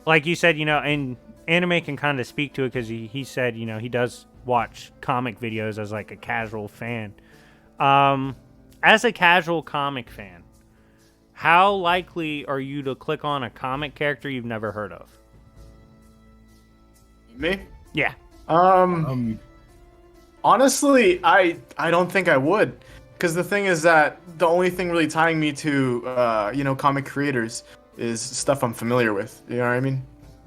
like you said, you know, and anime can kind of speak to it because he said, you know, he does watch comic videos as like a casual fan. As a casual comic fan, how likely are you to click on a comic character you've never heard of? Me? Yeah. Honestly, I don't think I would, because the thing is that the only thing really tying me to comic creators is stuff I'm familiar with. You know what I mean?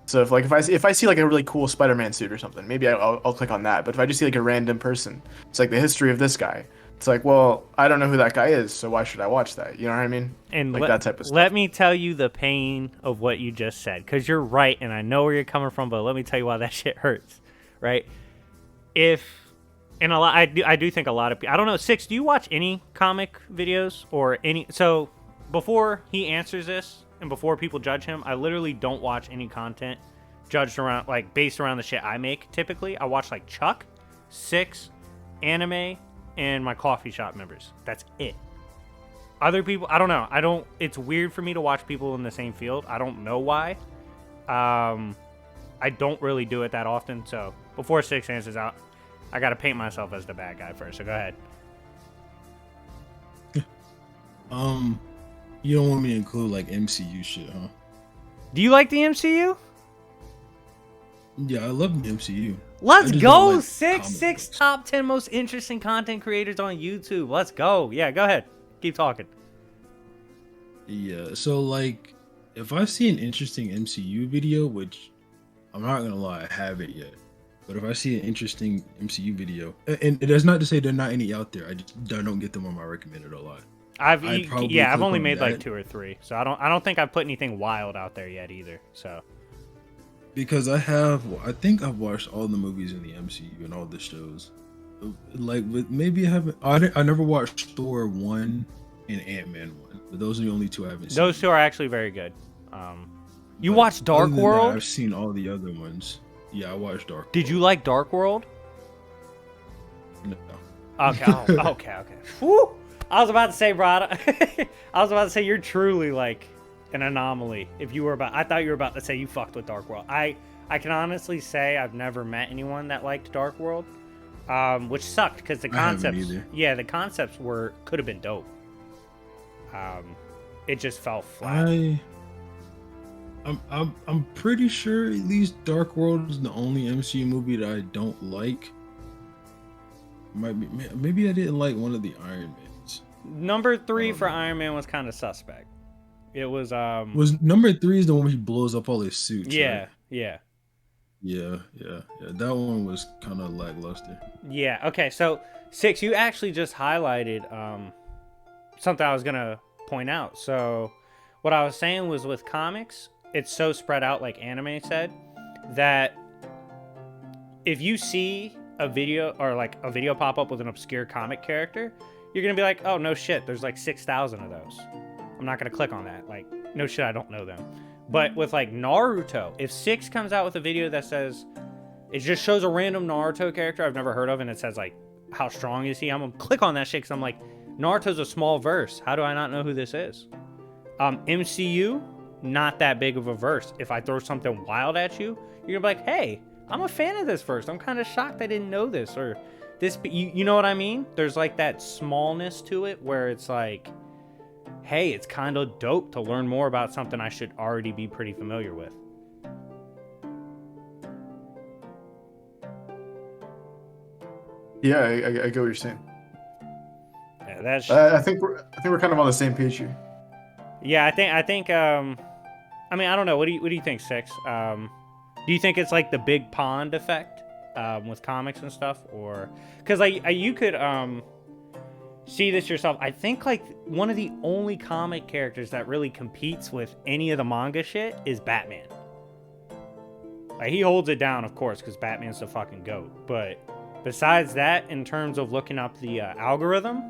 So if I see like a really cool Spider-Man suit or something, maybe I'll click on that. But if I just see like a random person, it's like the history of this guy. It's like, well, I don't know who that guy is, so why should I watch that? You know what I mean? And like that type of stuff. Let me tell you the pain of what you just said, because you're right, and I know where you're coming from. But let me tell you why that shit hurts, right? I do think a lot of people. I don't know, Six. Do you watch any comic videos or any? So before he answers this, and before people judge him, I literally don't watch any content judged around, like, based around the shit I make. Typically, I watch like Chuck, Six, anime, and my coffee shop members. That's it. Other people, I don't know. It's weird for me to watch people in the same field. I don't know why. I don't really do it that often. So before Six answers out, I got to paint myself as the bad guy first. So go ahead. You don't want me to include like MCU shit, huh? Do you like the MCU? Yeah, I love the MCU. Let's go. Like Six top 10 most interesting content creators on YouTube. Let's go. Yeah, go ahead. Keep talking. Yeah, so like, if I see an interesting MCU video, which I'm not gonna lie, I haven't yet, but if I see an interesting MCU video, and that's not to say there are not any out there, I just don't get them on my recommended a lot. I've probably I've click only on made like that. 2 or 3, so I don't think I've put anything wild out there yet either. So Because I think I've watched all the movies in the MCU and all the shows. Like, maybe I haven't. I never watched Thor 1 and Ant-Man 1, but those are the only two I haven't seen. those two are actually very good. You But watched other Dark than that, World? I've seen all the other ones. Yeah, I watched Dark. Did you like Dark World? No. Okay, okay. Whew! I was about to say, Brad. I was about to say you're truly like an anomaly. If you were about, I thought you were about to say you fucked with Dark World. I can honestly say I've never met anyone that liked Dark World, which sucked because the I haven't concepts, either. yeah, the concepts could have been dope. It just fell flat. I'm pretty sure at least Dark World is the only MCU movie that I don't like. Maybe I didn't like one of the Iron Mans. Number 3 for Iron Man was kind of suspect. It was Was number 3 is the one where he blows up all his suits? yeah, Right? yeah. Yeah. That one was kind of lackluster. Yeah. Okay. So 6, you actually just highlighted something I was gonna point out. So what I was saying was with comics, it's so spread out, like Anime said, that if you see a video or like a video pop up with an obscure comic character, you're gonna be like, oh no shit, there's like 6,000 of those. I'm not gonna click on that. Like, no shit, I don't know them. But with like Naruto, if 6 comes out with a video that says it just shows a random Naruto character I've never heard of and it says like how strong is he, I'm gonna click on that shit because I'm like, Naruto's a small verse. How do I not know who this is? MCU, not that big of a verse. If I throw something wild at you, you're gonna be like, hey, I'm a fan of this verse. I'm kind of shocked I didn't know this, or this. You know what I mean? There's like that smallness to it where it's like, hey, it's kind of dope to learn more about something I should already be pretty familiar with. Yeah, I get what you're saying. Yeah, that's. I think we're kind of on the same page here. Yeah, I think. I mean, I don't know. What do you think, 6? Do you think it's like the big pond effect with comics and stuff, or because you could see this yourself? I think like one of the only comic characters that really competes with any of the manga shit is Batman. Like, he holds it down, of course, because Batman's the fucking GOAT. But besides that, in terms of looking up the algorithm,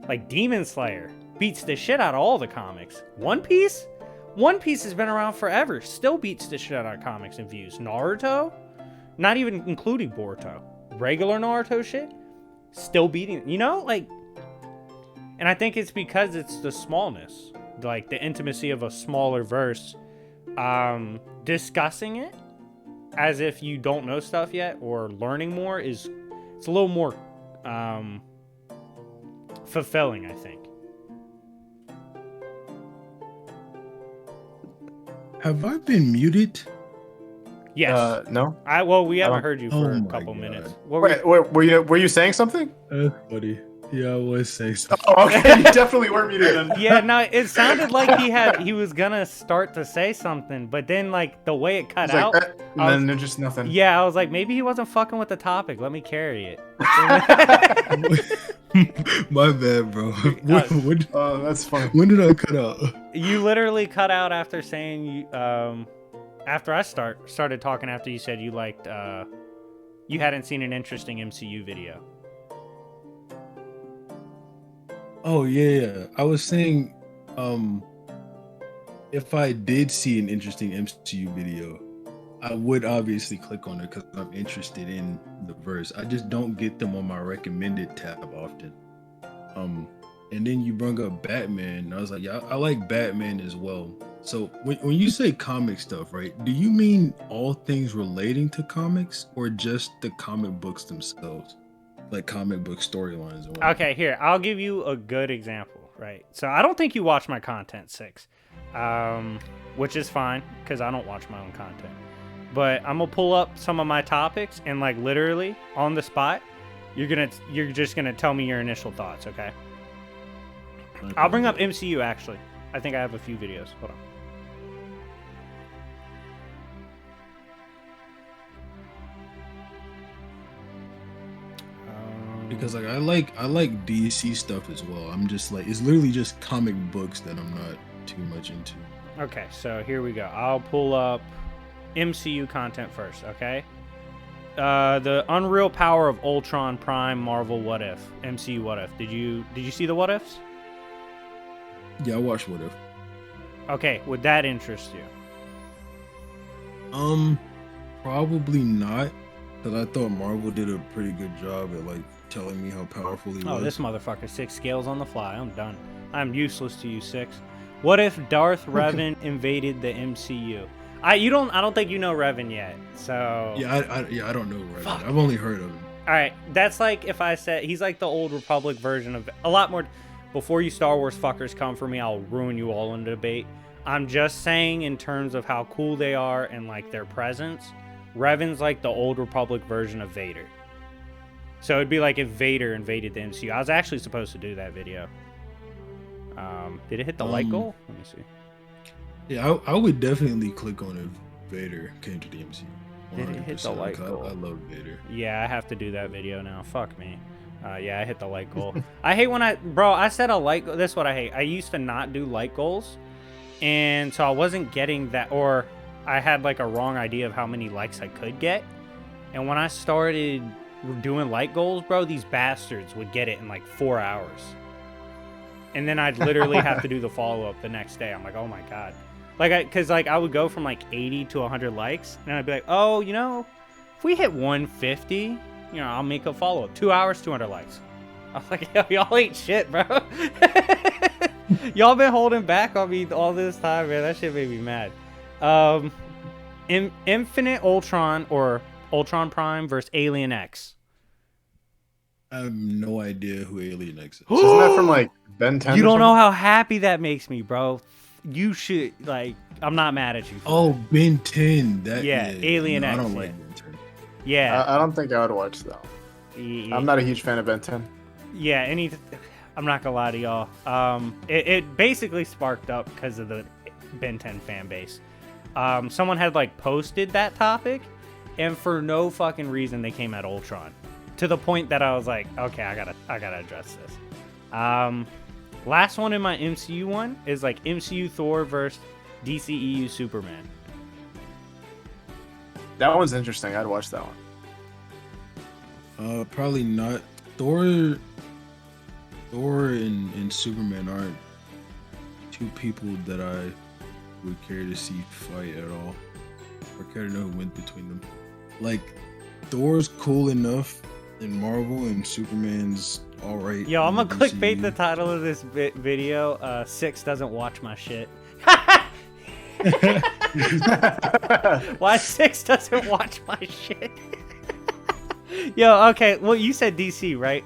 like Demon Slayer beats the shit out of all the comics. One Piece has been around forever, still beats the shit out of comics and views. Naruto, not even including Boruto, regular Naruto shit, still beating, you know, like, and I think it's because it's the smallness, like the intimacy of a smaller verse, discussing it as if you don't know stuff yet or learning more it's a little more fulfilling, I think. Have I been muted? Yes. No. We haven't don't- heard you Oh for a my couple God. minutes. Wait, were you saying something? That's funny. Yeah, I was saying something. Oh, okay. You definitely were muted then. Yeah, no, it sounded like he was gonna start to say something, but then like the way it cut It's like, out, and then just nothing. yeah, I was like, maybe he wasn't fucking with the topic. Let me carry it. My bad, bro. When, Oh, that's funny. when did I cut out? You literally cut out after saying you. After I started talking, after you said you liked, you hadn't seen an interesting MCU video. Oh yeah. I was saying, if I did see an interesting MCU video, I would obviously click on it because I'm interested in the verse. I just don't get them on my recommended tab often. And then you brought up Batman, and I was like, yeah, I like Batman as well. So when you say comic stuff, right? Do you mean all things relating to comics, or just the comic books themselves, like comic book storylines? And whatnot? Okay, here, I'll give you a good example, right? So I don't think you watch my content, 6, which is fine because I don't watch my own content. But I'm gonna pull up some of my topics and like literally on the spot, you're just gonna tell me your initial thoughts, okay? Okay. I'll bring up MCU actually. I think I have a few videos. Hold on. because like I like DC stuff as well. I'm just like it's literally just comic books that I'm not too much into. Okay, so here we go. I'll pull up MCU content first, okay? The Unreal Power of Ultron Prime Marvel What If MCU What If. Did you see the What Ifs? Yeah, I watched What If. Okay, would that interest you? Probably not, because I thought Marvel did a pretty good job at like telling me how powerful he was. Oh, this motherfucker 6 scales on the fly. I'm done. I'm useless to you 6. What if Darth Revan invaded the MCU? I don't think you know Revan yet. So I don't know Revan. Fuck. I've only heard of him. All right, that's like if I said he's like the old Republic version of a lot more. Before you Star Wars fuckers come for me, I'll ruin you all in a debate. I'm just saying in terms of how cool they are and like their presence, Revan's like the old Republic version of Vader. So it'd be like if Vader invaded the MCU. I was actually supposed to do that video. Did it hit the like goal? Let me see. Yeah, I would definitely click on if Vader came to the MCU. Did it hit the 100%, like like, goal? I love Vader. Yeah, I have to do that video now. Fuck me. Yeah, I hit the like goal. I hate when I said a like. This is what I hate. I used to not do like goals, and so I wasn't getting that, or I had like a wrong idea of how many likes I could get. And when I started doing like goals, bro, these bastards would get it in like 4 hours, and then I'd literally have to do the follow up the next day. I'm like, oh my god, because I would go from like 80 to 100 likes, and I'd be like, oh, if we hit 150. I'll make a follow-up. 2 hours, 200 likes. I was like, yo, y'all ain't shit, bro. Y'all been holding back on me all this time, man. That shit made me mad. Infinite Ultron or Ultron Prime versus Alien X. I have no idea who Alien X is. Isn't that from like Ben 10? You don't know how happy that makes me, bro. You should, I'm not mad at you. Oh, Ben 10. Alien X. I don't yeah. like Ben 10. Yeah. I don't think I would watch that. I'm not a huge fan of Ben 10. Yeah, I'm not gonna lie to y'all. It basically sparked up because of the Ben 10 fan base. Someone had posted that topic, and for no fucking reason they came at Ultron, to the point that I was like, okay, I gotta address this. Last one in my MCU one is MCU Thor versus DCEU Superman. That one's interesting. I'd watch that one. Probably not. Thor and Superman aren't two people that I would care to see fight at all, or care to know who wins between them. Thor's cool enough in Marvel, and Superman's all right. Yo, I'm gonna in clickbait the DCU. title of this video. 6 doesn't watch my shit. Why 6 doesn't watch my shit? Yo, okay. Well, you said DC, right?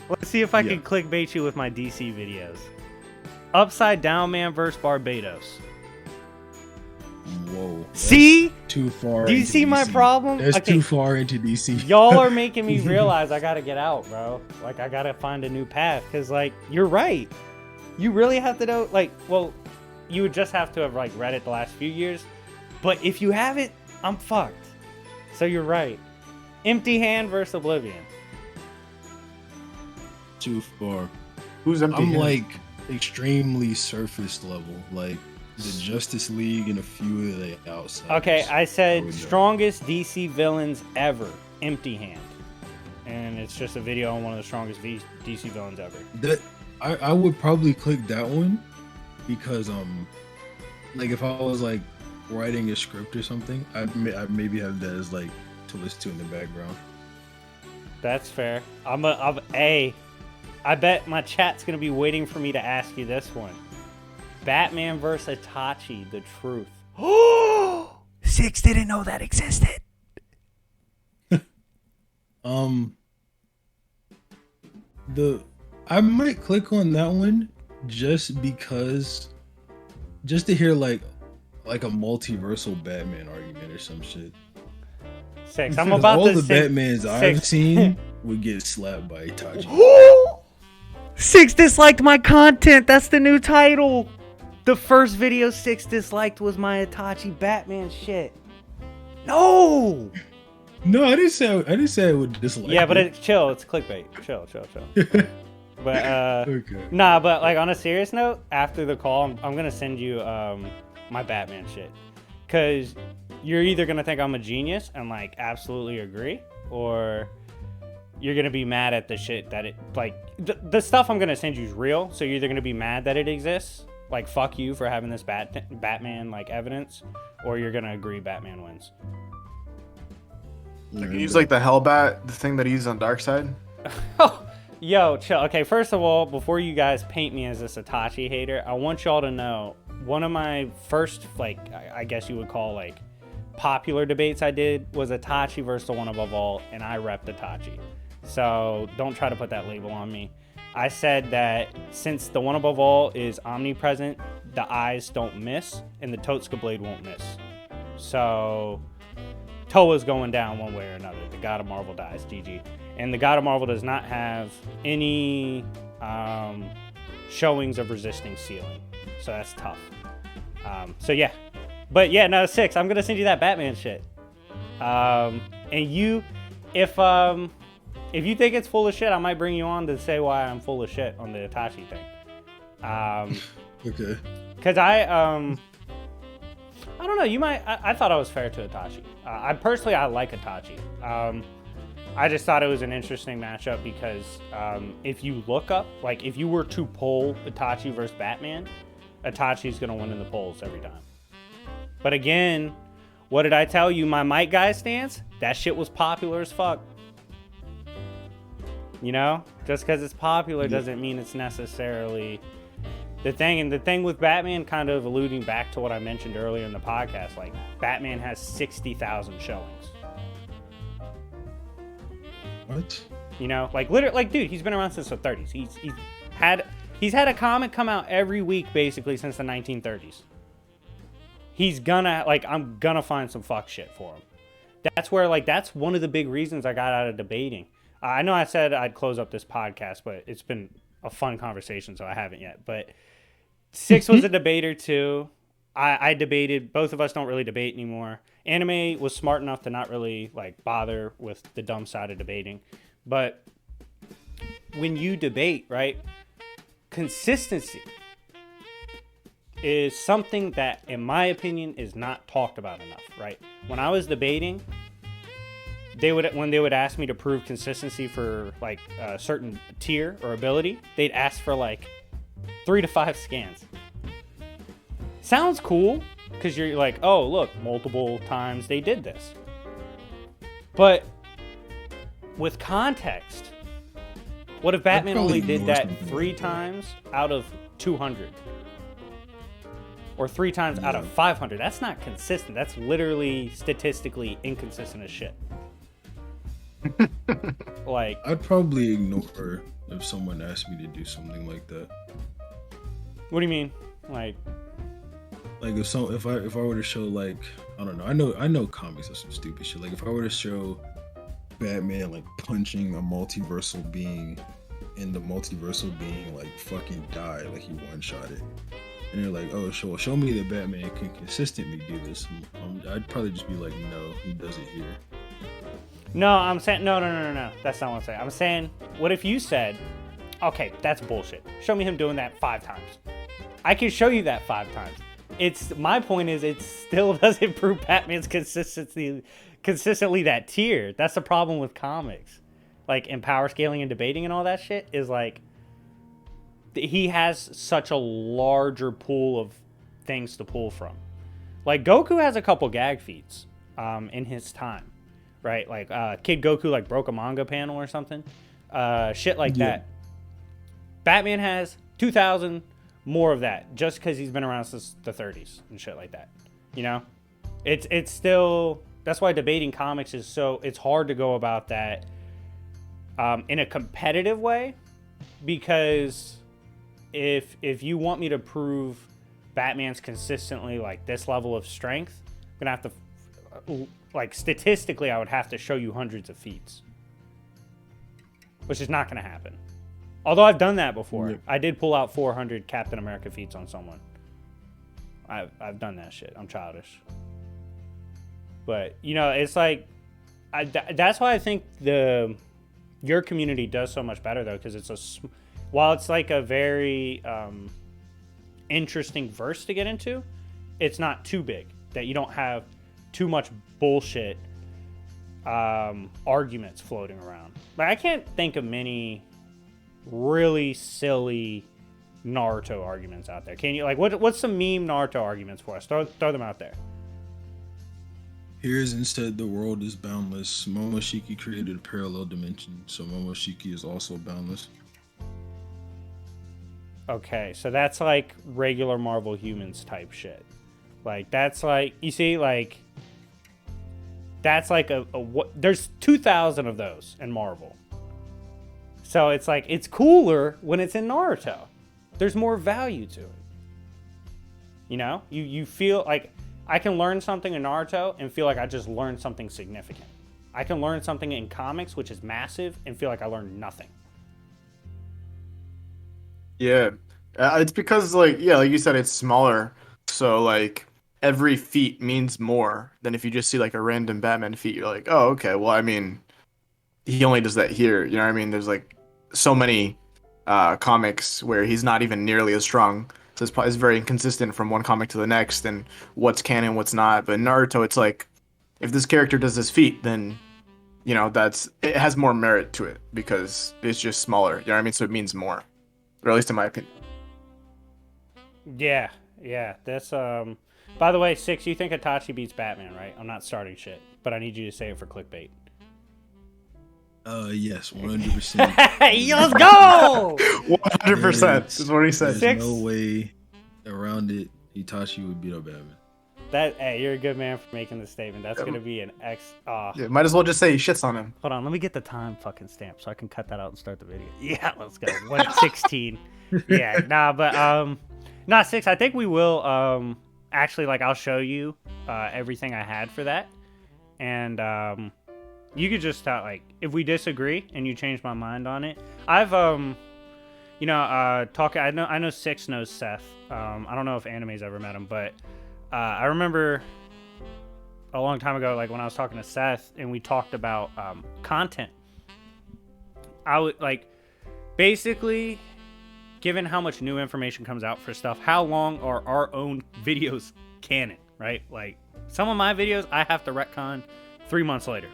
Let's see if I can clickbait you with my DC videos. Upside Down Man versus Barbados. Whoa. That's See? too far. Do you into see my DC. problem? That's Okay. too far into DC. Y'all are making me realize I gotta get out, bro. I gotta find a new path. Cause you're right. You really have to know, well, you would just have to have read it the last few years. But if you haven't, I'm fucked. So you're right. Empty Hand versus Oblivion. Too far. Who's empty? I'm Hand? extremely surface level, like the Justice League and a few of the outsiders. Okay, I said would know. strongest DC villains ever. Empty Hand. And it's just a video on one of the strongest DC villains ever. That I would probably click that one because if I was writing a script or something, I'd maybe have that as to listen to in the background. That's fair. I bet my chat's gonna be waiting for me to ask you this one. Batman vs. Itachi, the truth. Oh, 6 didn't know that existed. I might click on that one just to hear like a multiversal Batman argument or some shit. 6. I'm Because about all to the say Batmans 6. I've seen would get slapped by Itachi. 6 disliked my content. That's the new title. The first video 6 disliked was my Itachi Batman shit. No! No, I didn't say I would dislike. Yeah, but it. it's chill. It's clickbait. Chill. But Okay. nah. But like on a serious note, after the call, I'm gonna send you my Batman shit, cause you're either gonna think I'm a genius and like absolutely agree, or you're gonna be mad at the shit that it like the stuff I'm gonna send you is real. So you're either gonna be mad that it exists, like fuck you for having this Batman like evidence, or you're gonna agree Batman wins. Like, use like the Hellbat, the thing that he used on Darkseid. Yo, chill. Okay, first of all, before you guys paint me as this Itachi hater, I want y'all to know one of my first, like, I guess you would call like popular debates I did was Itachi versus the One Above All, and I repped Itachi. So don't try to put that label on me. I said that since the One Above All is omnipresent, the eyes don't miss, and the Totsuka blade won't miss. So Toa's going down one way or another. The God of Marvel dies, GG. And the God of Marvel does not have any showings of resisting sealing. So that's tough. So yeah. But yeah, no, 6. I'm going to send you that Batman shit. And you, if you think it's full of shit, I might bring you on to say why I'm full of shit on the Itachi thing. Okay. Because I don't know. You might. I thought I was fair to Itachi. I like Itachi. I just thought it was an interesting matchup because if you look up, like, if you were to poll Itachi versus Batman, Itachi's gonna win in the polls every time. But again, what did I tell you? My Might Guy stance? That shit was popular as fuck. You know, just because it's popular doesn't mean it's necessarily the thing. And the thing with Batman, kind of alluding back to what I mentioned earlier in the podcast, like Batman has 60,000 showings. What? You know, like literally, like dude, he's been around since the 30s. He's had a comic come out every week basically since the 1930s. I'm gonna find some fuck shit for him. That's one of the big reasons I got out of debating. I know I said I'd close up this podcast, but it's been a fun conversation, so I haven't yet. But 6 was a debater too. I debated. Both of us don't really debate anymore. Anime was smart enough to not really like bother with the dumb side of debating. But when you debate, right, consistency is something that, in my opinion, is not talked about enough, right? When I was debating, when they would ask me to prove consistency for like a certain tier or ability, they'd ask for like 3 to 5 scans. Sounds cool because you're like, oh look, multiple times they did this. But with context, what if Batman only did that 3 times out of 200? Or 3 times out of 500? That's not consistent. That's literally statistically inconsistent as shit. Like, I'd probably ignore if someone asked me to do something like that. What do you mean? Like if I were to show, like, I don't know, I know comics are some stupid shit. Like if I were to show Batman like punching a multiversal being and the multiversal being like fucking died, like he one-shot it. And they're like, oh, show me that Batman can consistently do this. I'd probably just be like, no, he does it here. no, I'm saying, no. That's not what I'm saying. I'm saying, what if you said, okay, that's bullshit. Show me him doing that 5 times. I can show you that 5 times. My point is, it still doesn't prove Batman's consistently that tier. That's the problem with comics. Like, in power scaling and debating and all that shit, is like, he has such a larger pool of things to pull from. Like, Goku has a couple gag feats in his time, right? Like, Kid Goku like broke a manga panel or something. Shit like that. Batman has 2,000 more of that just because he's been around since the 30s and shit like that. You know? It's still... That's why debating comics is so... It's hard to go about that in a competitive way, because if you want me to prove Batman's consistently like this level of strength, I'm gonna have to, like, statistically, I would have to show you hundreds of feats, which is not gonna happen. Although I've done that before. I did pull out 400 Captain America feats on someone. I've done that shit. I'm childish. But, you know, it's like, That's why I think your community does so much better though, because while it's like a very interesting verse to get into, it's not too big that you don't have too much bullshit arguments floating around. Like I can't think of many really silly Naruto arguments out there. Can you? Like what's some meme Naruto arguments for us? Throw them out there. Here's instead the world is boundless. Momoshiki created a parallel dimension, so Momoshiki is also boundless. Okay, so that's like regular Marvel humans type shit. Like that's like you see like that's like there's 2,000 of those in Marvel. So it's like it's cooler when it's in Naruto. There's more value to it. You know, you feel like I can learn something in Naruto and feel like I just learned something significant. I can learn something in comics, which is massive, and feel like I learned nothing. Yeah, it's because like you said, it's smaller, so like every feat means more than if you just see like a random Batman feat. You're like, oh, okay, well, I mean, he only does that here. You know what I mean? There's like so many comics where he's not even nearly as strong. So it's very inconsistent from one comic to the next, and what's canon, what's not. But in Naruto, it's like if this character does this feat, then you know it has more merit to it because it's just smaller. You know what I mean? So it means more, or at least in my opinion. Yeah. That's By the way, Six, you think Itachi beats Batman, right? I'm not starting shit, but I need you to say it for clickbait. Yes, 100%. Hey, let's go! 100% is what he said. There's no way around it. Itachi would beat up Batman. Hey, you're a good man for making this statement. That's gonna be an X. Yeah, might as well just say he shits on him. Hold on, let me get the time fucking stamp so I can cut that out and start the video. Yeah, let's go. 1:16. Yeah, nah, Six. I think we will. Actually, like, I'll show you everything I had for that, and you could just like, if we disagree and you change my mind on it, I've talking. I know Six knows Seth. I don't know if Anime's ever met him, but I remember a long time ago, like when I was talking to Seth and we talked about content. I would like, basically, given how much new information comes out for stuff, how long are our own videos canon, right? Like some of my videos, I have to retcon 3 months later.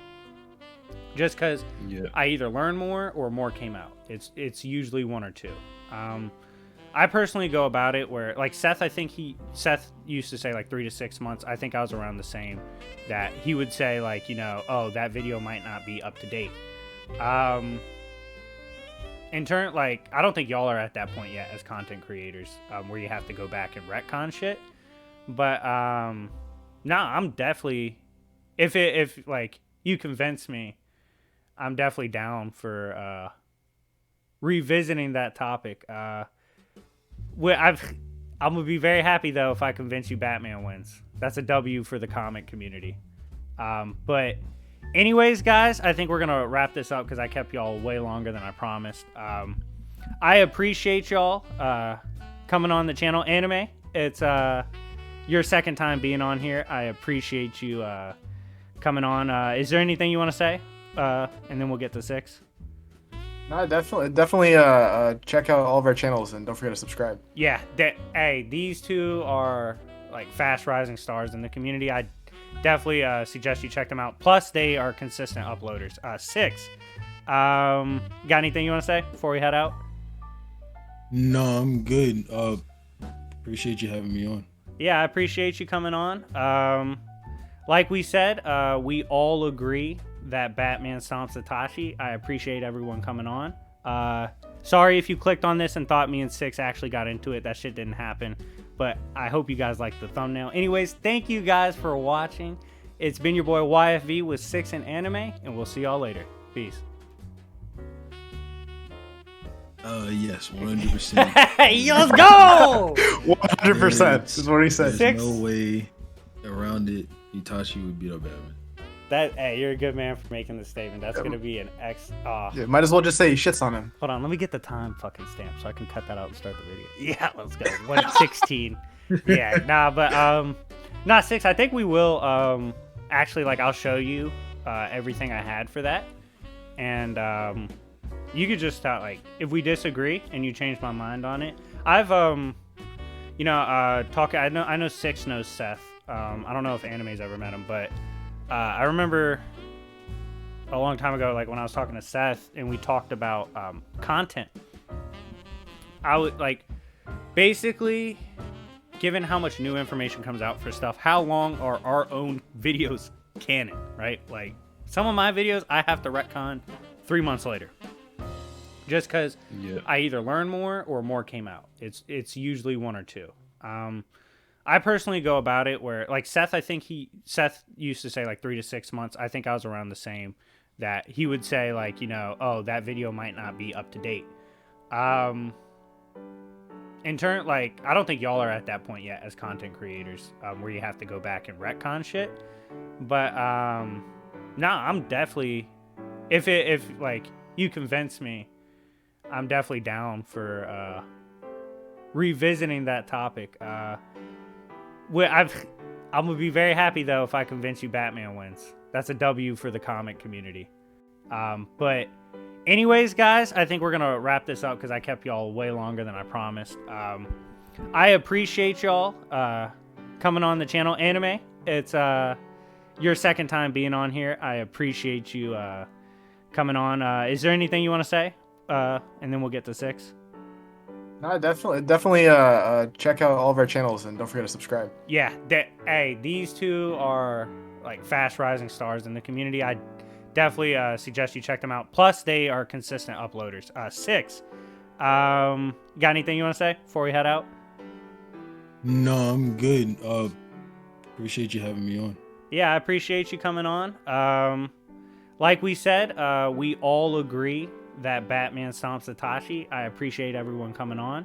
Just because I either learn more or more came out. It's usually one or two. I personally go about it where, like Seth, Seth used to say like 3 to 6 months. I think I was around the same. That he would say like, oh, that video might not be up to date. In turn, like, I don't think y'all are at that point yet as content creators, where you have to go back and retcon shit. But I'm definitely, if like you convince me, I'm definitely down for revisiting that topic. I'm gonna be very happy though if I convince you Batman wins. That's a W for the comic community. But anyways, guys, I think we're gonna wrap this up because I kept y'all way longer than I promised. I appreciate y'all coming on the channel. Anime, it's your second time being on here. I appreciate you coming on. Is there anything you want to say? And then we'll get to Six. No, definitely check out all of our channels and don't forget to subscribe. Yeah, hey, these two are like fast rising stars in the community. I definitely suggest you check them out. Plus, they are consistent uploaders. Six, got anything you want to say before we head out? No, I'm good. Appreciate you having me on. Yeah, I appreciate you coming on. Like we said, we all agree that Batman stomps Itachi. I appreciate everyone coming on. Sorry if you clicked on this and thought me and Six actually got into it. That shit didn't happen. But I hope you guys liked the thumbnail. Anyways, thank you guys for watching. It's been your boy YFV with Six and Anime, and we'll see y'all later. Peace. Yes, 100%. Hey, let's go! 100% is what he said. There's no way around it. Itachi would beat up Batman. Hey, you're a good man for making this statement. That's gonna be an X. Yeah, might as well just say he shits on him. Hold on, let me get the time fucking stamp so I can cut that out and start the video. Yeah, let's go. 1:16. Yeah, but Six. I think we will actually, like, I'll show you everything I had for that. And you could just like, if we disagree and you change my mind on it, I've you know, I know Six knows Seth. I don't know if Anime's ever met him, but I remember a long time ago, like when I was talking to Seth and we talked about content. I would like, basically, given how much new information comes out for stuff, how long are our own videos canon, right? Like some of my videos I have to retcon 3 months later, just because I either learn more or more came out. It's usually one or two. I personally go about it where, like Seth, Seth used to say like 3 to 6 months. I think I was around the same. That he would say like, you know, oh, that video might not be up to date. In turn, like, I don't think y'all are at that point yet as content creators, where you have to go back and retcon shit. But no, I'm definitely, if like you convince me, I'm definitely down for revisiting that topic. I'm gonna be very happy though if I convince you Batman wins. That's a W for the comic community. But anyways, guys, I think we're gonna wrap this up because I kept y'all way longer than I promised. I appreciate y'all coming on the channel. Anime, it's your second time being on here. I appreciate you coming on. Is there anything you want to say? And then we'll get to Six. No, definitely check out all of our channels and don't forget to subscribe. Yeah, hey, these two are like fast rising stars in the community. I definitely suggest you check them out. Plus, they are consistent uploaders. Six, got anything you want to say before we head out? No, I'm good. Appreciate you having me on. Yeah, I appreciate you coming on. Like we said, we all agree that Batman stomps Itachi. I appreciate everyone coming on.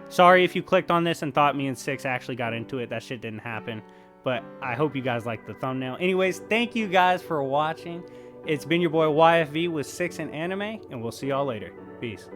Sorry if you clicked on this and thought me and Six actually got into it. That shit didn't happen. But I hope you guys liked the thumbnail. Anyways, thank you guys for watching. It's been your boy YFV with Six and Anime, and we'll see y'all later. Peace.